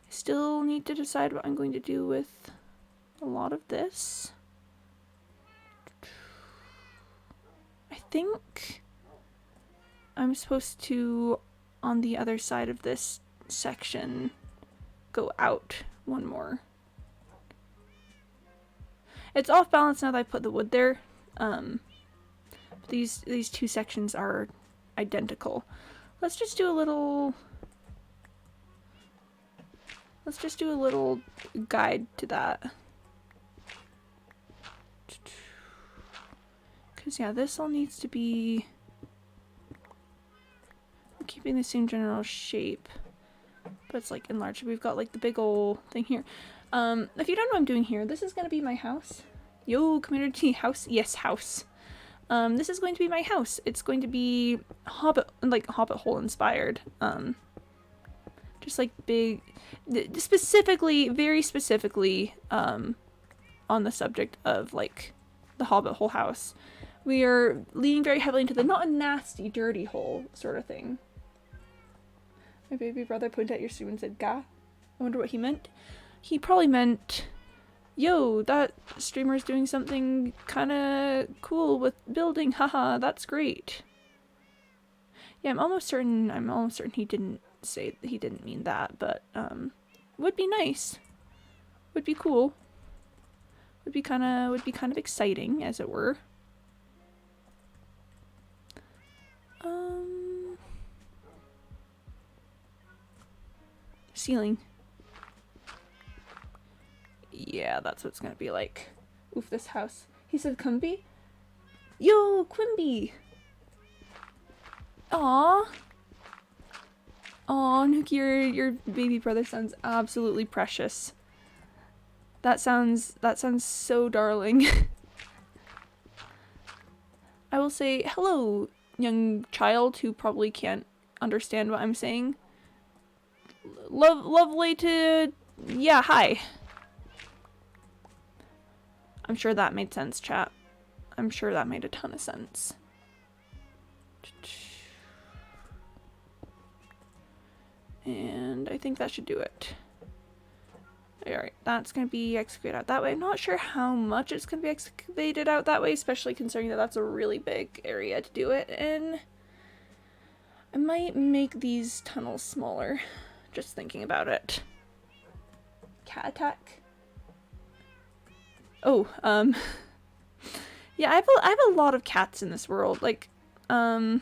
Speaker 1: I still need to decide what I'm going to do with a lot of this. I think I'm supposed to, on the other side of this section, go out one more. It's off balance now that I put the wood there. But these 2 sections are identical. Let's just do a little guide to that. Because yeah, this all needs to be, I'm keeping the same general shape, but it's like enlarged. We've got like the big old thing here. If you don't know what I'm doing here, this is gonna be my house. Yo, community house. Yes, house. This is going to be my house. It's going to be Hobbit hole inspired. Just like big, specifically, very specifically, on the subject of like the Hobbit hole house. We are leaning very heavily into the not a nasty, dirty hole sort of thing. My baby brother pointed at your stream and said, "Gah." I wonder what he meant. He probably meant, yo, that streamer's doing something kind of cool with building, haha, that's great. Yeah, I'm almost certain he didn't mean that, but would be nice. Would be cool. Would be kind of exciting, as it were. Ceiling. Yeah, that's what it's gonna be like. Oof, this house. He said Quimby? Yo, Quimby! Aww. Aw, Nuki, your baby brother sounds absolutely precious. That sounds so darling. I will say hello, young child who probably can't understand what I'm saying. Lovely to... yeah, hi. I'm sure that made sense, chat. I'm sure that made a ton of sense. And I think that should do it. Alright, that's going to be excavated out that way. I'm not sure how much it's going to be excavated out that way, especially considering that that's a really big area to do it in. I might make these tunnels smaller, just thinking about it. Cat attack. Oh, yeah, I have a lot of cats in this world. Like, I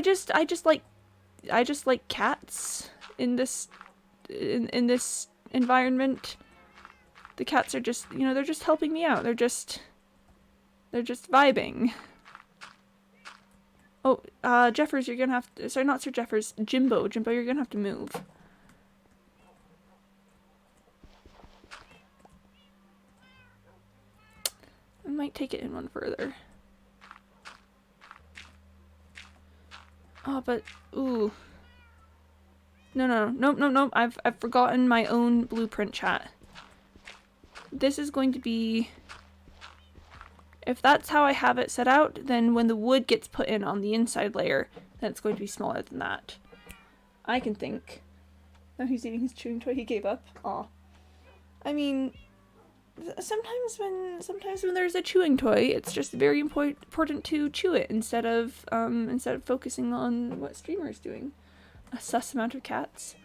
Speaker 1: just like cats in this environment. The cats are just, you know, they're just helping me out. They're just vibing. Oh, Jeffers, you're gonna have to, sorry, not Sir Jeffers, Jimbo, you're gonna have to move. I might take it in one further. Oh, but, ooh. No. I've forgotten my own blueprint, chat. This is going to be... if that's how I have it set out, then when the wood gets put in on the inside layer, then it's going to be smaller than that. I can think. Now he's eating his chewing toy, he gave up. Aw. I mean, sometimes when there's a chewing toy, it's just very important to chew it instead of focusing on what streamer is doing. A sus amount of cats.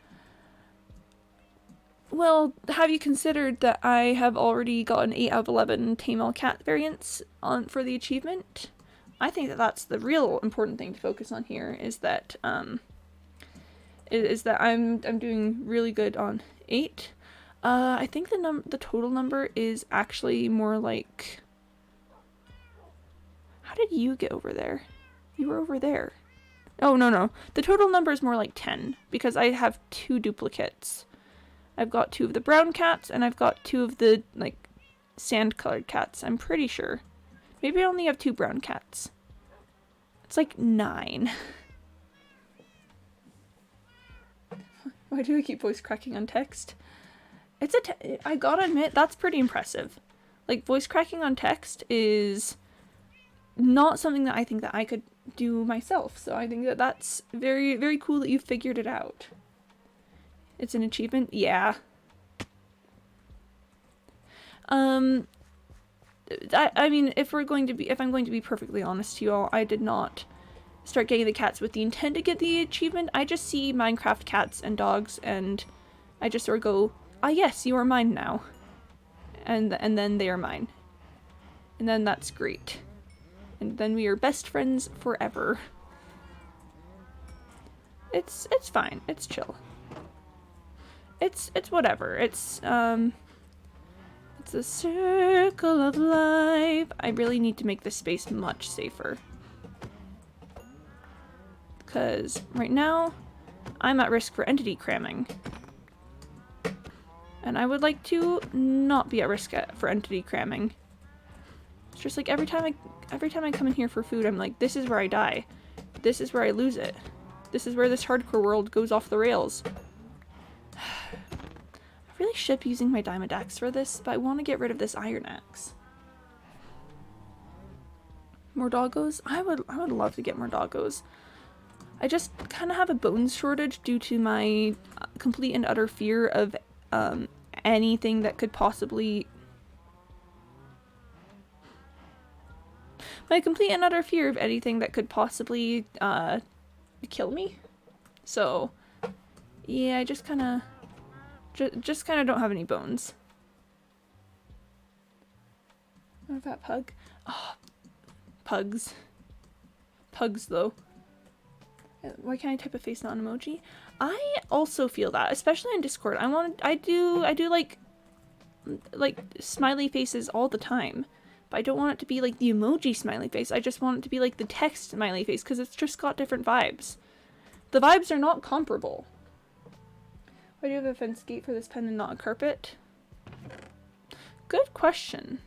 Speaker 1: Well, have you considered that I have already gotten 8 out of 11 tame all cat variants for the achievement? I think that that's the real important thing to focus on here, is that I'm doing really good on 8. I think the total number is actually more like... how did you get over there? You were over there. Oh, no. The total number is more like 10, because I have 2 duplicates. I've got 2 of the brown cats, and I've got 2 of the, like, sand-colored cats, I'm pretty sure. Maybe I only have 2 brown cats. It's like 9. Why do I keep voice cracking on text? I gotta admit, that's pretty impressive. Like, voice cracking on text is not something that I think that I could do myself. So I think that that's very, very cool that you figured it out. It's an achievement? Yeah. I mean, if I'm going to be perfectly honest to you all, I did not start getting the cats with the intent to get the achievement. I just see Minecraft cats and dogs, and I just sort of go, ah yes, you are mine now. And then they are mine. And then that's great. And then we are best friends forever. It's fine. It's chill. It's whatever. It's a circle of life. I really need to make this space much safer. Because right now, I'm at risk for entity cramming. And I would like to not be at risk for entity cramming. It's just like every time I come in here for food, I'm like, this is where I die. This is where I lose it. This is where this hardcore world goes off the rails. I really should be using my diamond axe for this, but I want to get rid of this iron axe. More doggos? I would love to get more doggos. I just kind of have a bones shortage due to my complete and utter fear of anything that could possibly... My complete and utter fear of anything that could possibly kill me. So, yeah, I just kind of don't have any bones. What about pug? Oh, pugs. Pugs, though. Why can't I type a face, not an emoji? I also feel that, especially on Discord. I do like smiley faces all the time, but I don't want it to be like the emoji smiley face. I just want it to be like the text smiley face, because it's just got different vibes. The vibes are not comparable. Why do you have a fence gate for this pen and not a carpet? Good question.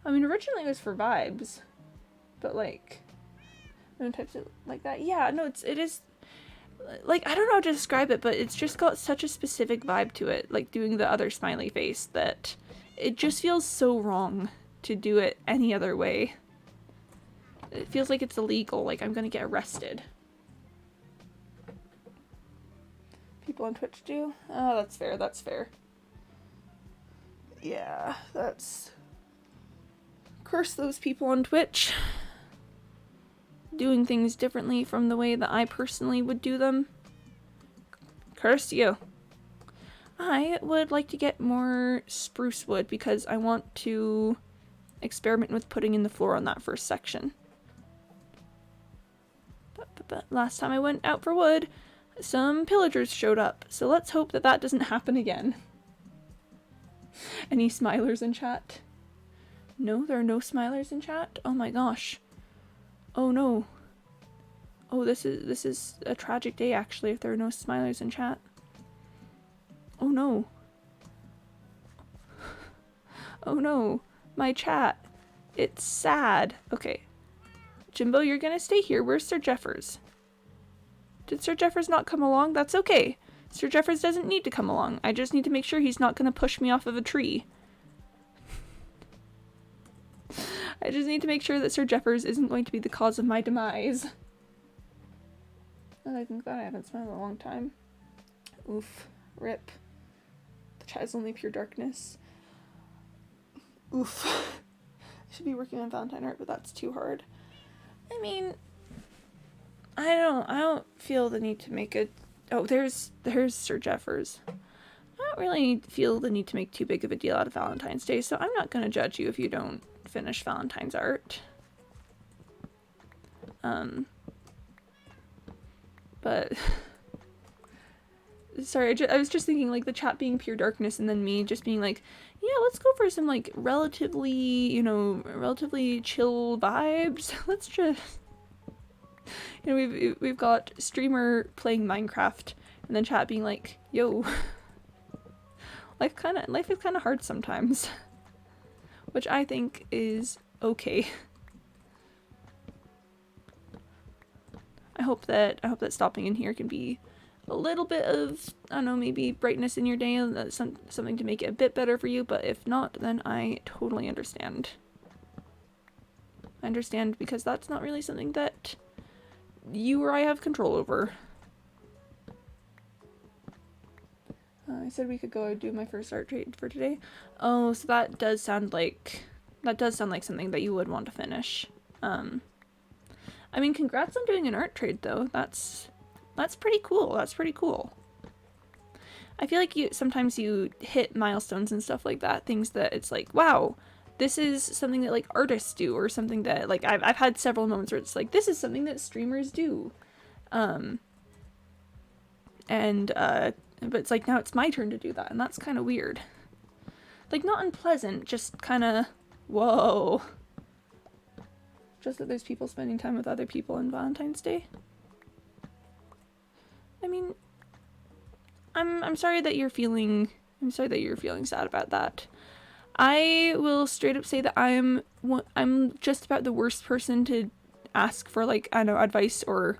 Speaker 1: I mean, originally it was for vibes, but like... No types it like that. Yeah, no, it is like, I don't know how to describe it, but it's just got such a specific vibe to it, like doing the other smiley face, that it just feels so wrong to do it any other way. It feels like it's illegal, like I'm gonna get arrested. People on Twitch do? Oh, that's fair, that's fair. Yeah, that's... Curse those people on Twitch. Doing things differently from the way that I personally would do them. Curse you. I would like to get more spruce wood because I want to experiment with putting in the floor on that first section. But last time I went out for wood, some pillagers showed up, so let's hope that that doesn't happen again. Any smilers in chat? No, there are no smilers in chat? Oh my gosh. Oh no. Oh, this is a tragic day actually if there are no smilers in chat. Oh no. Oh no. My chat. It's sad. Okay. Jimbo, you're gonna stay here. Where's Sir Jeffers? Did Sir Jeffers not come along? That's okay. Sir Jeffers doesn't need to come along. I just need to make sure he's not gonna push me off of a tree. I just need to make sure that Sir Jeffers isn't going to be the cause of my demise. I think that I haven't smiled in a long time. Oof. Rip. The chat is only pure darkness. Oof. I should be working on Valentine art, but that's too hard. I mean, I don't feel the need to make a... Oh, there's Sir Jeffers. I don't really feel the need to make too big of a deal out of Valentine's Day, so I'm not gonna judge you if you don't finish Valentine's art. But sorry, I was just thinking like the chat being pure darkness and then me just being like, yeah, let's go for some like relatively, you know, relatively chill vibes. Let's just, you know, we've got streamer playing Minecraft and then chat being like, yo, life is kind of hard sometimes. Which I think is okay. I hope that stopping in here can be a little bit of, I don't know, maybe brightness in your day, something to make it a bit better for you, but if not, then I totally understand. I understand, because that's not really something that you or I have control over. I said we could go do my first art trade for today. Oh, so that does sound like something that you would want to finish. I mean, congrats on doing an art trade though. That's pretty cool. That's pretty cool. I feel like sometimes you hit milestones and stuff like that, things that it's like, wow, this is something that like artists do, or something that like I've had several moments where it's like, this is something that streamers do. But it's like, now it's my turn to do that, and that's kind of weird. Like, not unpleasant, just kind of, whoa. Just that there's people spending time with other people on Valentine's Day. I mean, I'm sorry that you're feeling sad about that. I will straight up say that I'm just about the worst person to ask for, like, I don't know, advice or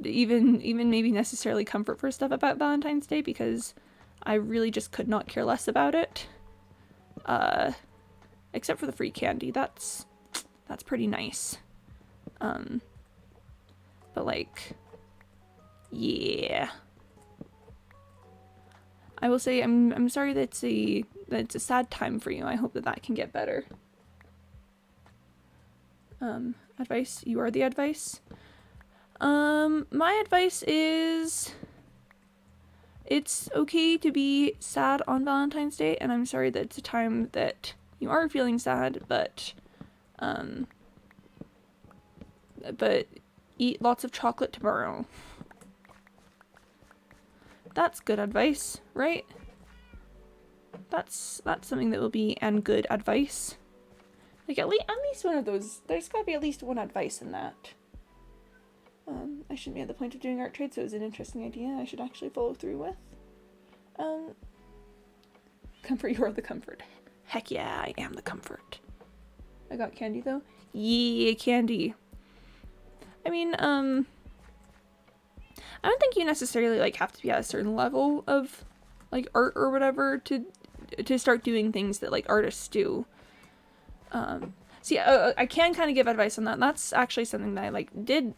Speaker 1: even maybe necessarily comfort for stuff about Valentine's Day, because I really just could not care less about it. Except for the free candy. That's pretty nice. But like, yeah. I will say I'm sorry that it's a sad time for you. I hope that can get better. Advice? You are the advice? My advice is, it's okay to be sad on Valentine's Day, and I'm sorry that it's a time that you are feeling sad, but eat lots of chocolate tomorrow. That's good advice, right? That's something that will be and good advice. Like, at least one of those, there's gotta be at least one advice in that. I shouldn't be at the point of doing art trade, so it was an interesting idea I should actually follow through with. Comfort, you are the comfort. Heck yeah, I am the comfort. I got candy though? Yeah, candy. I mean, I don't think you necessarily like have to be at a certain level of like art or whatever to start doing things that like artists do. So yeah, I can kind of give advice on that. That's actually something that I like did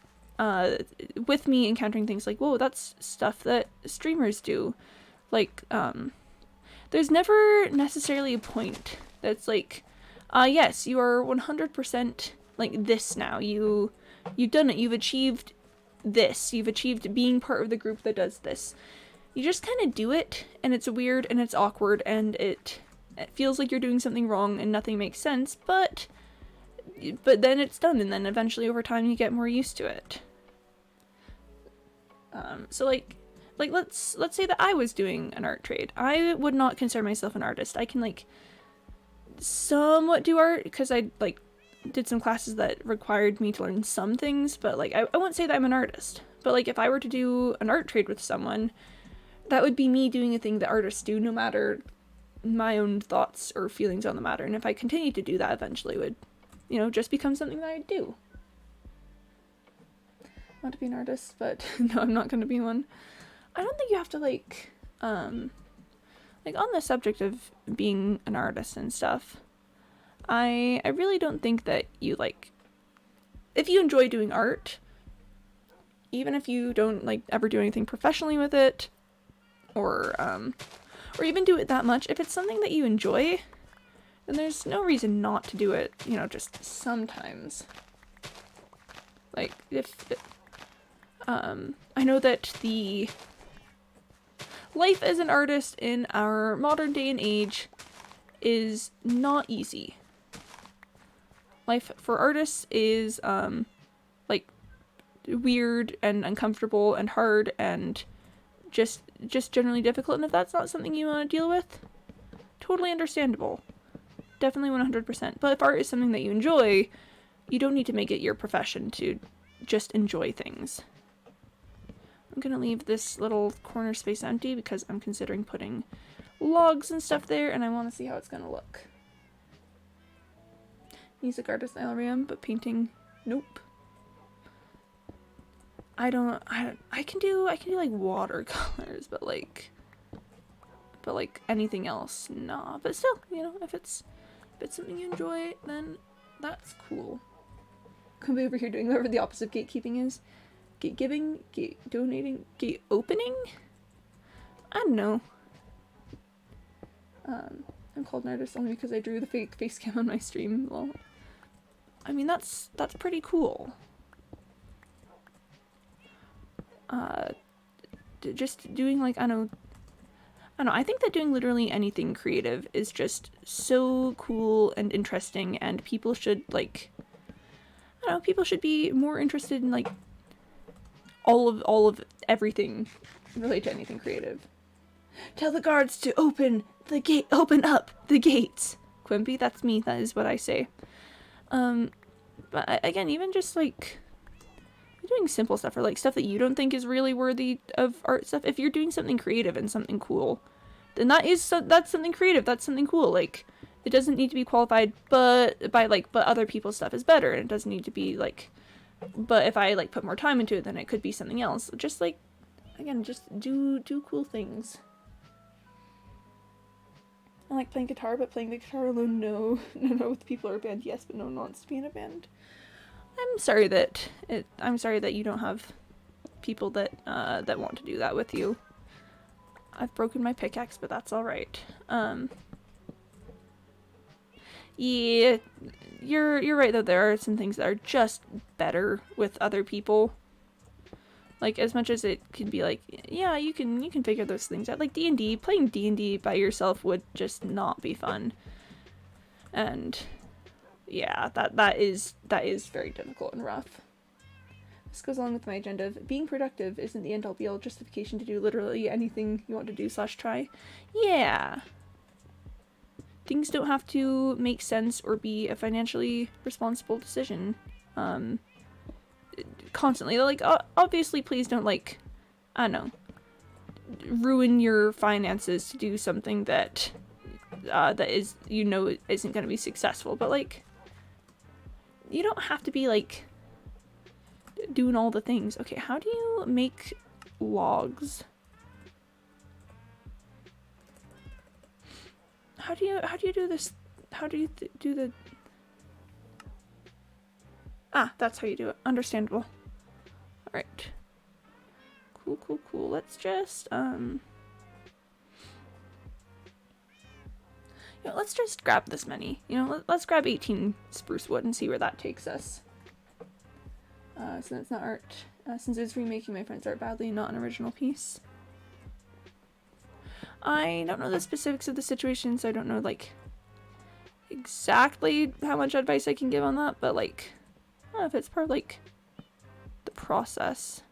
Speaker 1: with me encountering things like, whoa, that's stuff that streamers do. Like, there's never necessarily a point that's like, yes, you are 100% like this now. You've done it. You've achieved this. You've achieved being part of the group that does this. You just kind of do it, and it's weird, and it's awkward, and it feels like you're doing something wrong, and nothing makes sense, but then it's done, and then eventually over time you get more used to it. So like let's say that I was doing an art trade. I would not consider myself an artist. I can like somewhat do art because I like did some classes that required me to learn some things, but like I wouldn't say that I'm an artist. But like if I were to do an art trade with someone, that would be me doing a thing that artists do, no matter my own thoughts or feelings on the matter. And if I continued to do that, eventually would, you know, just become something that I'd do. I want to be an artist, but no, I'm not going to be one. I don't think you have to like on the subject of being an artist and stuff, I really don't think that you like, if you enjoy doing art, even if you don't like ever do anything professionally with it, or even do it that much, if it's something that you enjoy, then there's no reason not to do it, you know, just sometimes. Like, I know that the life as an artist in our modern day and age is not easy. Life for artists is, like, weird and uncomfortable and hard and just generally difficult, and if that's not something you want to deal with, totally understandable. Definitely 100%. But if art is something that you enjoy, you don't need to make it your profession to just enjoy things. I'm gonna leave this little corner space empty because I'm considering putting logs and stuff there, and I want to see how it's gonna look. Music artist LRM, but painting, nope. I can do like watercolors, but like anything else, nah. But still, you know, if it's something you enjoy, then that's cool. Quimby over here doing whatever the opposite of gatekeeping is. Gate giving, gate donating, gate opening? I don't know. I'm called an artist only because I drew the fake face cam on my stream. Well, I mean, that's pretty cool. Just doing like, I don't know, I think that doing literally anything creative is just so cool and interesting, and people should like, I don't know, people should be more interested in like all of everything related to anything creative. Tell the guards to open the gate, open up the gates. Quimby, that's me, that is what I say. But again, even just like doing simple stuff, or like stuff that you don't think is really worthy of art stuff, if you're doing something creative and something cool, then that's something creative, that's something cool. Like, it doesn't need to be qualified but other people's stuff is better, and it doesn't need to be like, but if I like put more time into it, then it could be something else. Just like, again, just do cool things. I like playing guitar, but playing the guitar alone, no. No, with people or a band, yes, but no one wants to be in a band. I'm sorry that you don't have people that want to do that with you. I've broken my pickaxe, but that's all right. Yeah, you're right though. There are some things that are just better with other people. Like, as much as it can be like, yeah, you can figure those things out. Like D&D, playing D&D by yourself would just not be fun. And yeah, that is very difficult and rough. This goes along with my agenda of being productive isn't the end-all be-all justification to do literally anything you want to do / try. Yeah. Things don't have to make sense or be a financially responsible decision. Constantly. Like, obviously, please don't, like, I don't know, ruin your finances to do something that is, you know, isn't going to be successful. But, like, you don't have to be, like, doing all the things. Okay, how do you make logs? How do you do this? How do you do the... Ah, that's how you do it. Understandable. Alright. Cool. Let's just, let's just grab this many. You know, let's grab 18 spruce wood and see where that takes us. So that's not art. Since it's remaking my friend's art badly, not an original piece. I don't know the specifics of the situation, so I don't know, like, exactly how much advice I can give on that, but, like, I don't know if it's part of, like, the process.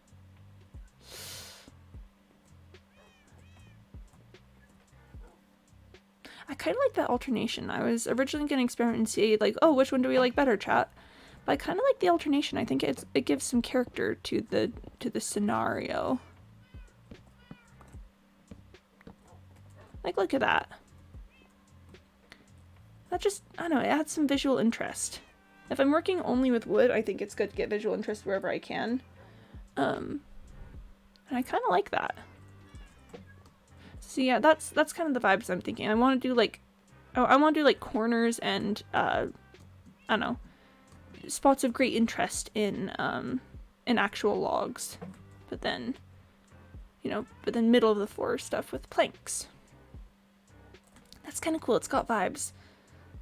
Speaker 1: I kind of like that alternation. I was originally going to experiment and see, like, oh, which one do we like better, chat? But I kind of like the alternation. I think it gives some character to the scenario. Like, look at that. That just, I don't know, it adds some visual interest. If I'm working only with wood, I think it's good to get visual interest wherever I can. And I kind of like that. So yeah, that's kind of the vibes I'm thinking. I want to do like, I want to do like corners and, I don't know, spots of great interest in actual logs. But then, middle of the floor stuff with planks. That's kind of cool. It's got vibes.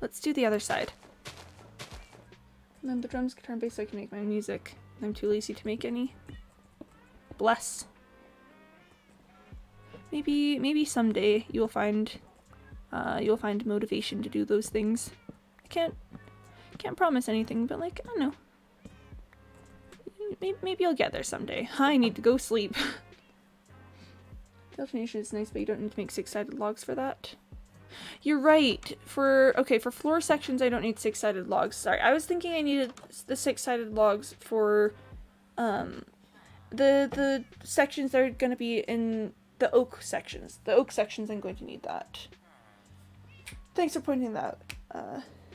Speaker 1: Let's do the other side. And then the drums, guitar, and bass so I can make my own music. I'm too lazy to make any. Bless. Maybe someday you'll find motivation to do those things. I can't promise anything, but like, I don't know. Maybe I'll get there someday. I need to go sleep. The alternation is nice, but you don't need to make 6-sided logs for that. You're right. For floor sections, I don't need 6-sided logs. Sorry, I was thinking I needed the 6-sided logs for the sections that are going to be in the oak sections. The oak sections, I'm going to need that. Thanks for pointing that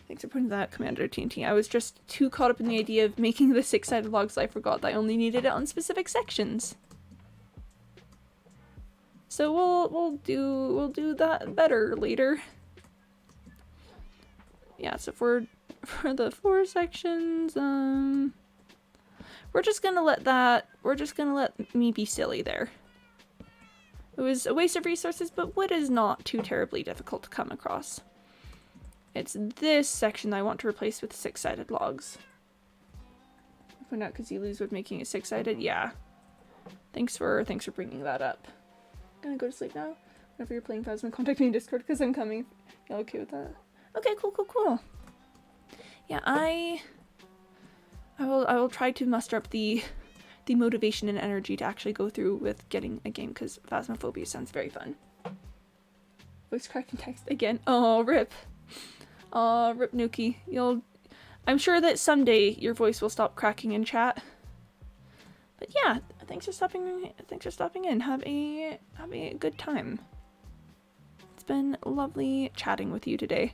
Speaker 1: Thanks for putting that, Commander TNT. I was just too caught up in the idea of making the 6-sided logs I forgot that I only needed it on specific sections. So we'll do that better later. Yeah, so for the 4 sections, we're just gonna let me be silly there. It was a waste of resources, but wood is not too terribly difficult to come across. It's this section that I want to replace with 6-sided logs. Find out because you lose wood making it 6-sided. Yeah. Thanks for bringing that up. I'm gonna go to sleep now. Whenever you're playing Phasma, contact me in Discord because I'm coming. You okay with that? Okay, cool. Yeah, I will try to muster up the motivation and energy to actually go through with getting a game because Phasmophobia sounds very fun. Voice cracking text again. Oh, rip. Oh, rip Nuki. I'm sure that someday your voice will stop cracking in chat. But yeah, thanks for stopping in. Have a good time. It's been lovely chatting with you today.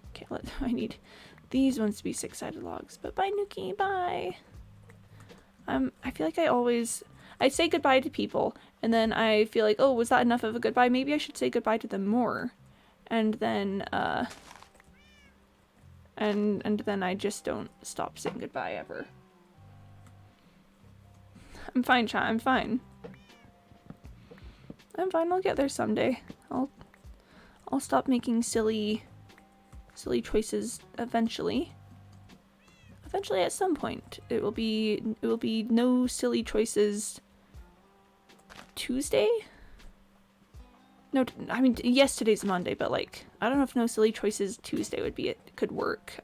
Speaker 1: Okay, I need these ones to be 6-sided logs. But bye, Nuki, bye. I feel like I say goodbye to people, and then I feel like, oh, was that enough of a goodbye? Maybe I should say goodbye to them more. And then, and then I just don't stop saying goodbye ever. I'm fine, chat, I'm fine. I'll get there someday. I'll stop making silly choices eventually. Eventually, at some point, it will be no silly choices Tuesday? No, I mean, yes, today's Monday, but like, I don't know if no silly choices Tuesday could work.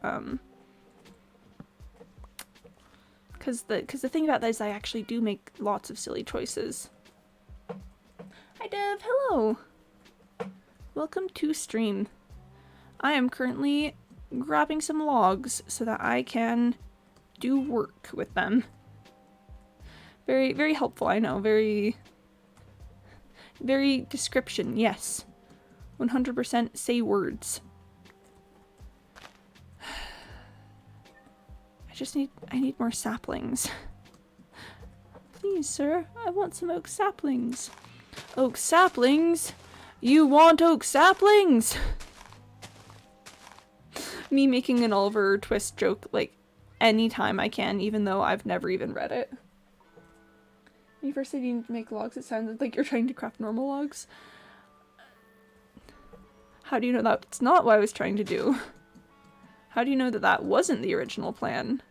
Speaker 1: Because the thing about that is I actually do make lots of silly choices. Hi Dev, hello! Welcome to stream. I am currently grabbing some logs so that I can do work with them. Very, very helpful, I know. Very description, yes. 100% say words. I need more saplings. Please, sir, I want some oak saplings. Oak saplings? You want oak saplings? Me making an Oliver Twist joke like anytime I can, even though I've never even read it. When you first said you need to make logs, it sounded like you're trying to craft normal logs. How do you know that's not what I was trying to do? How do you know that that wasn't the original plan?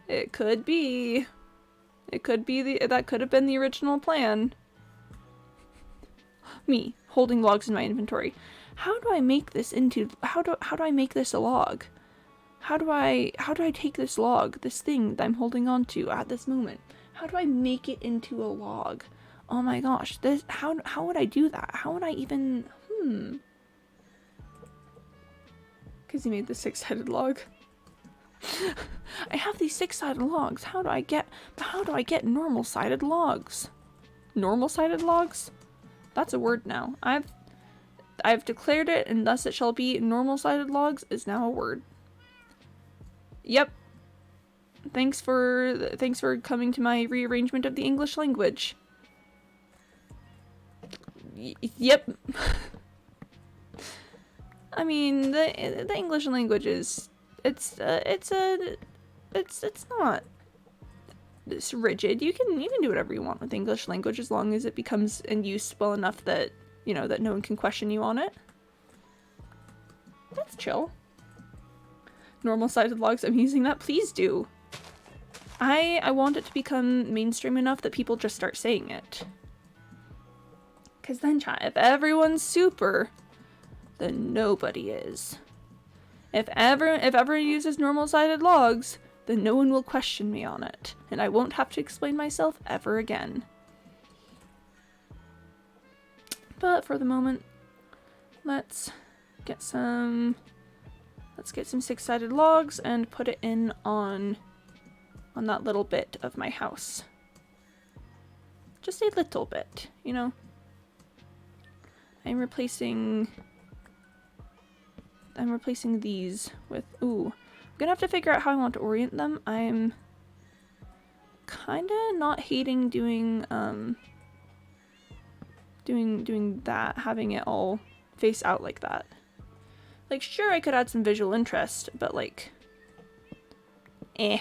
Speaker 1: It could be. It could be that could have been the original plan. Me holding logs in my inventory. How do I make this into how do I make this a log? How do I take this log, this thing that I'm holding on to at this moment? How do I make it into a log? Oh my gosh, how would I do that? How would I even Because he made the 6-sided log. I have these 6-sided logs. How do I get normal-sided logs? Normal-sided logs? That's a word now. I've declared it, and thus it shall be. Normal-sided logs is now a word. Yep. Thanks for coming to my rearrangement of the English language. Yep. I mean, the English language is it's not this rigid. You can do whatever you want with English language as long as it becomes in use well enough that, you know, that no one can question you on it. That's chill. Normal-sided logs, I'm using that. Please do. I want it to become mainstream enough that people just start saying it. Because then, chat, if everyone's super, then nobody is. If everyone uses normal-sided logs, then no one will question me on it, and I won't have to explain myself ever again. But for the moment, let's get some 6-sided logs and put it in on that little bit of my house. Just a little bit, you know? I'm replacing these with, ooh, I'm gonna have to figure out how I want to orient them. I'm kinda not hating doing that, having it all face out like that. Like, sure, I could add some visual interest, but like, eh.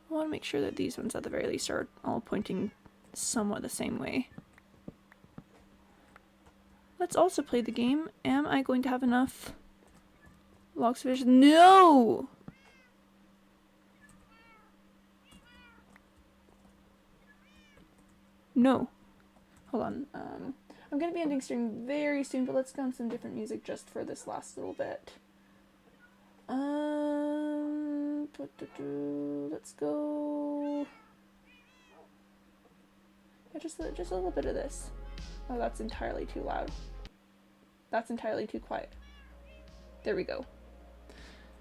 Speaker 1: I want to make sure that these ones at the very least are all pointing somewhat the same way. Let's also play the game. Am I going to have enough logs of vision? No! No. Hold on. I'm going to be ending stream very soon, but let's go on some different music just for this last little bit. Let's go. Yeah, just a little bit of this. Oh, that's entirely too loud. That's entirely too quiet. There we go.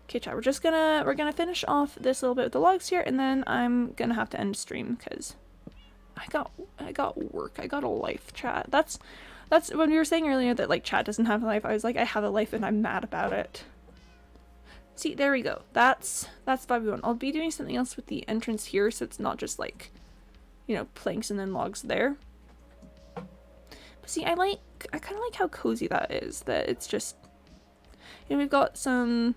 Speaker 1: Okay, chat. We're gonna finish off this little bit with the logs here, and then I'm gonna have to end stream because I got work. I got a life, chat. That's when we were saying earlier that like chat doesn't have a life. I was like, I have a life and I'm mad about it. See, there we go. That's vibe we want. I'll be doing something else with the entrance here, so it's not just like, you know, planks and then logs there. But see, I kind of like how cozy that is. That it's just, you know, we've got some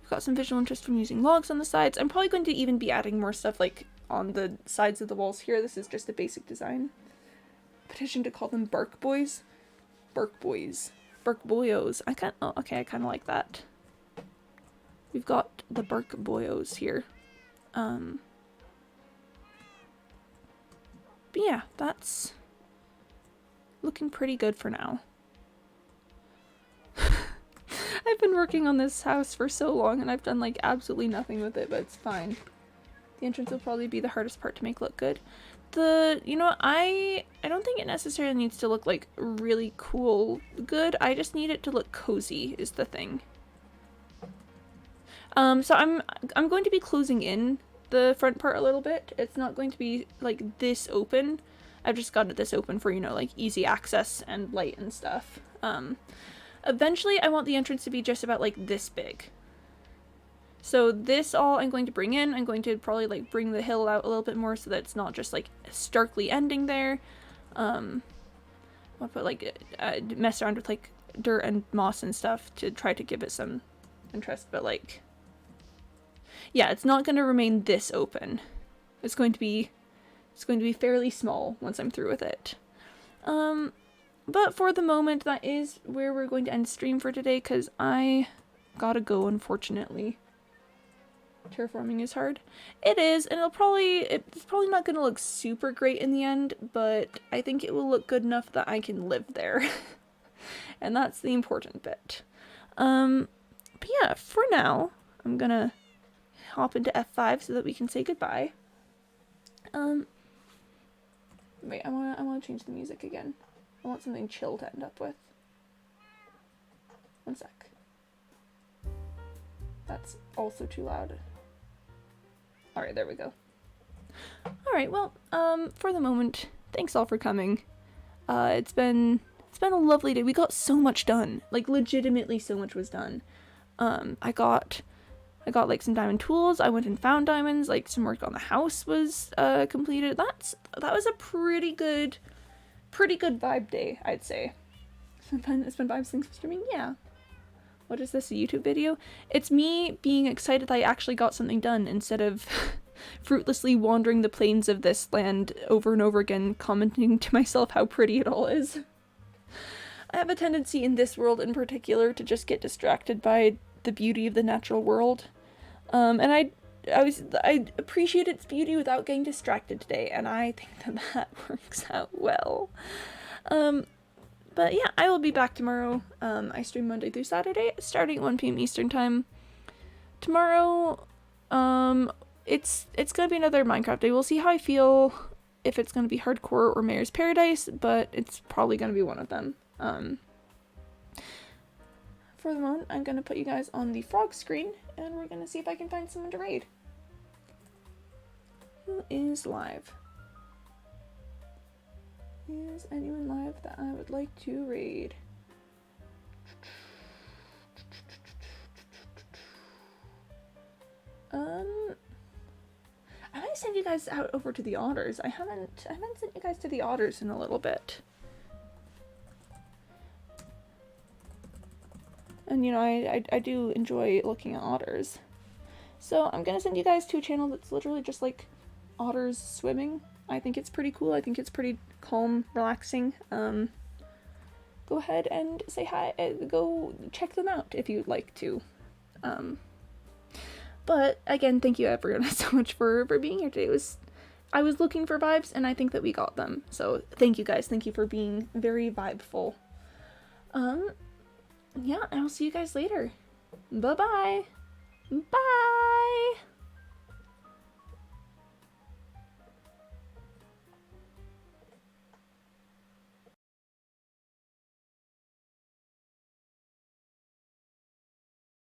Speaker 1: visual interest from using logs on the sides. I'm probably going to even be adding more stuff like on the sides of the walls here. This is just a basic design. Petition to call them bark boys. Bark boys. Bark boyos. I kind of like that. We've got the bark boyos here. But yeah, that's looking pretty good for now. I've been working on this house for so long and I've done like absolutely nothing with it, but it's fine. The entrance will probably be the hardest part to make look good. You know, I don't think it necessarily needs to look like really cool good. I just need it to look cozy is the thing. So I'm going to be closing in the front part a little bit. It's not going to be like this open. I've just got it this open for, you know, like easy access and light and stuff. Eventually I want the entrance to be just about like this big. So this all I'm going to bring in. I'm going to probably like bring the hill out a little bit more so that it's not just like starkly ending there. I'll put like mess around with like dirt and moss and stuff to try to give it some interest, but like, yeah, it's not going to remain this open. It's going to be fairly small once I'm through with it. But for the moment, that is where we're going to end stream for today, because I gotta go, unfortunately. Terraforming is hard. It is, and it's probably not going to look super great in the end, but I think it will look good enough that I can live there. And that's the important bit. But yeah, for now, I'm gonna hop into F5 so that we can say goodbye. Wait, I wanna change the music again. I want something chill to end up with. One sec. That's also too loud. Alright, there we go. Alright, well, for the moment, thanks all for coming. It's been a lovely day. We got so much done. Like, legitimately so much was done. I got like some diamond tools. I went and found diamonds. Like some work on the house was completed. That was a pretty good vibe day, I'd say. It's been vibes things for streaming. Yeah. What is this, a YouTube video? It's me being excited that I actually got something done instead of fruitlessly wandering the plains of this land over and over again, commenting to myself how pretty it all is. I have a tendency in this world in particular to just get distracted by the beauty of the natural world. And I appreciate its beauty without getting distracted today, and I think that works out well. But yeah, I will be back tomorrow. I stream Monday through Saturday, starting at 1 p.m. Eastern time. Tomorrow, it's gonna be another Minecraft day. We'll see how I feel, if it's gonna be hardcore or Mayor's Paradise, but it's probably gonna be one of them. For the moment, I'm gonna put you guys on the frog screen, and we're gonna see if I can find someone to raid. Who is live? Is anyone live that I would like to raid? I might send you guys out over to the otters. I haven't sent you guys to the otters in a little bit. And you know, I do enjoy looking at otters. So I'm gonna send you guys to a channel that's literally just like otters swimming. I think it's pretty cool. I think it's pretty calm, relaxing. Go ahead and say hi. Go check them out if you'd like to. But again, thank you everyone so much for being here today. I was looking for vibes, and I think that we got them. So thank you guys. Thank you for being very vibeful. Yeah, and I'll see you guys later. Bye-bye. Bye.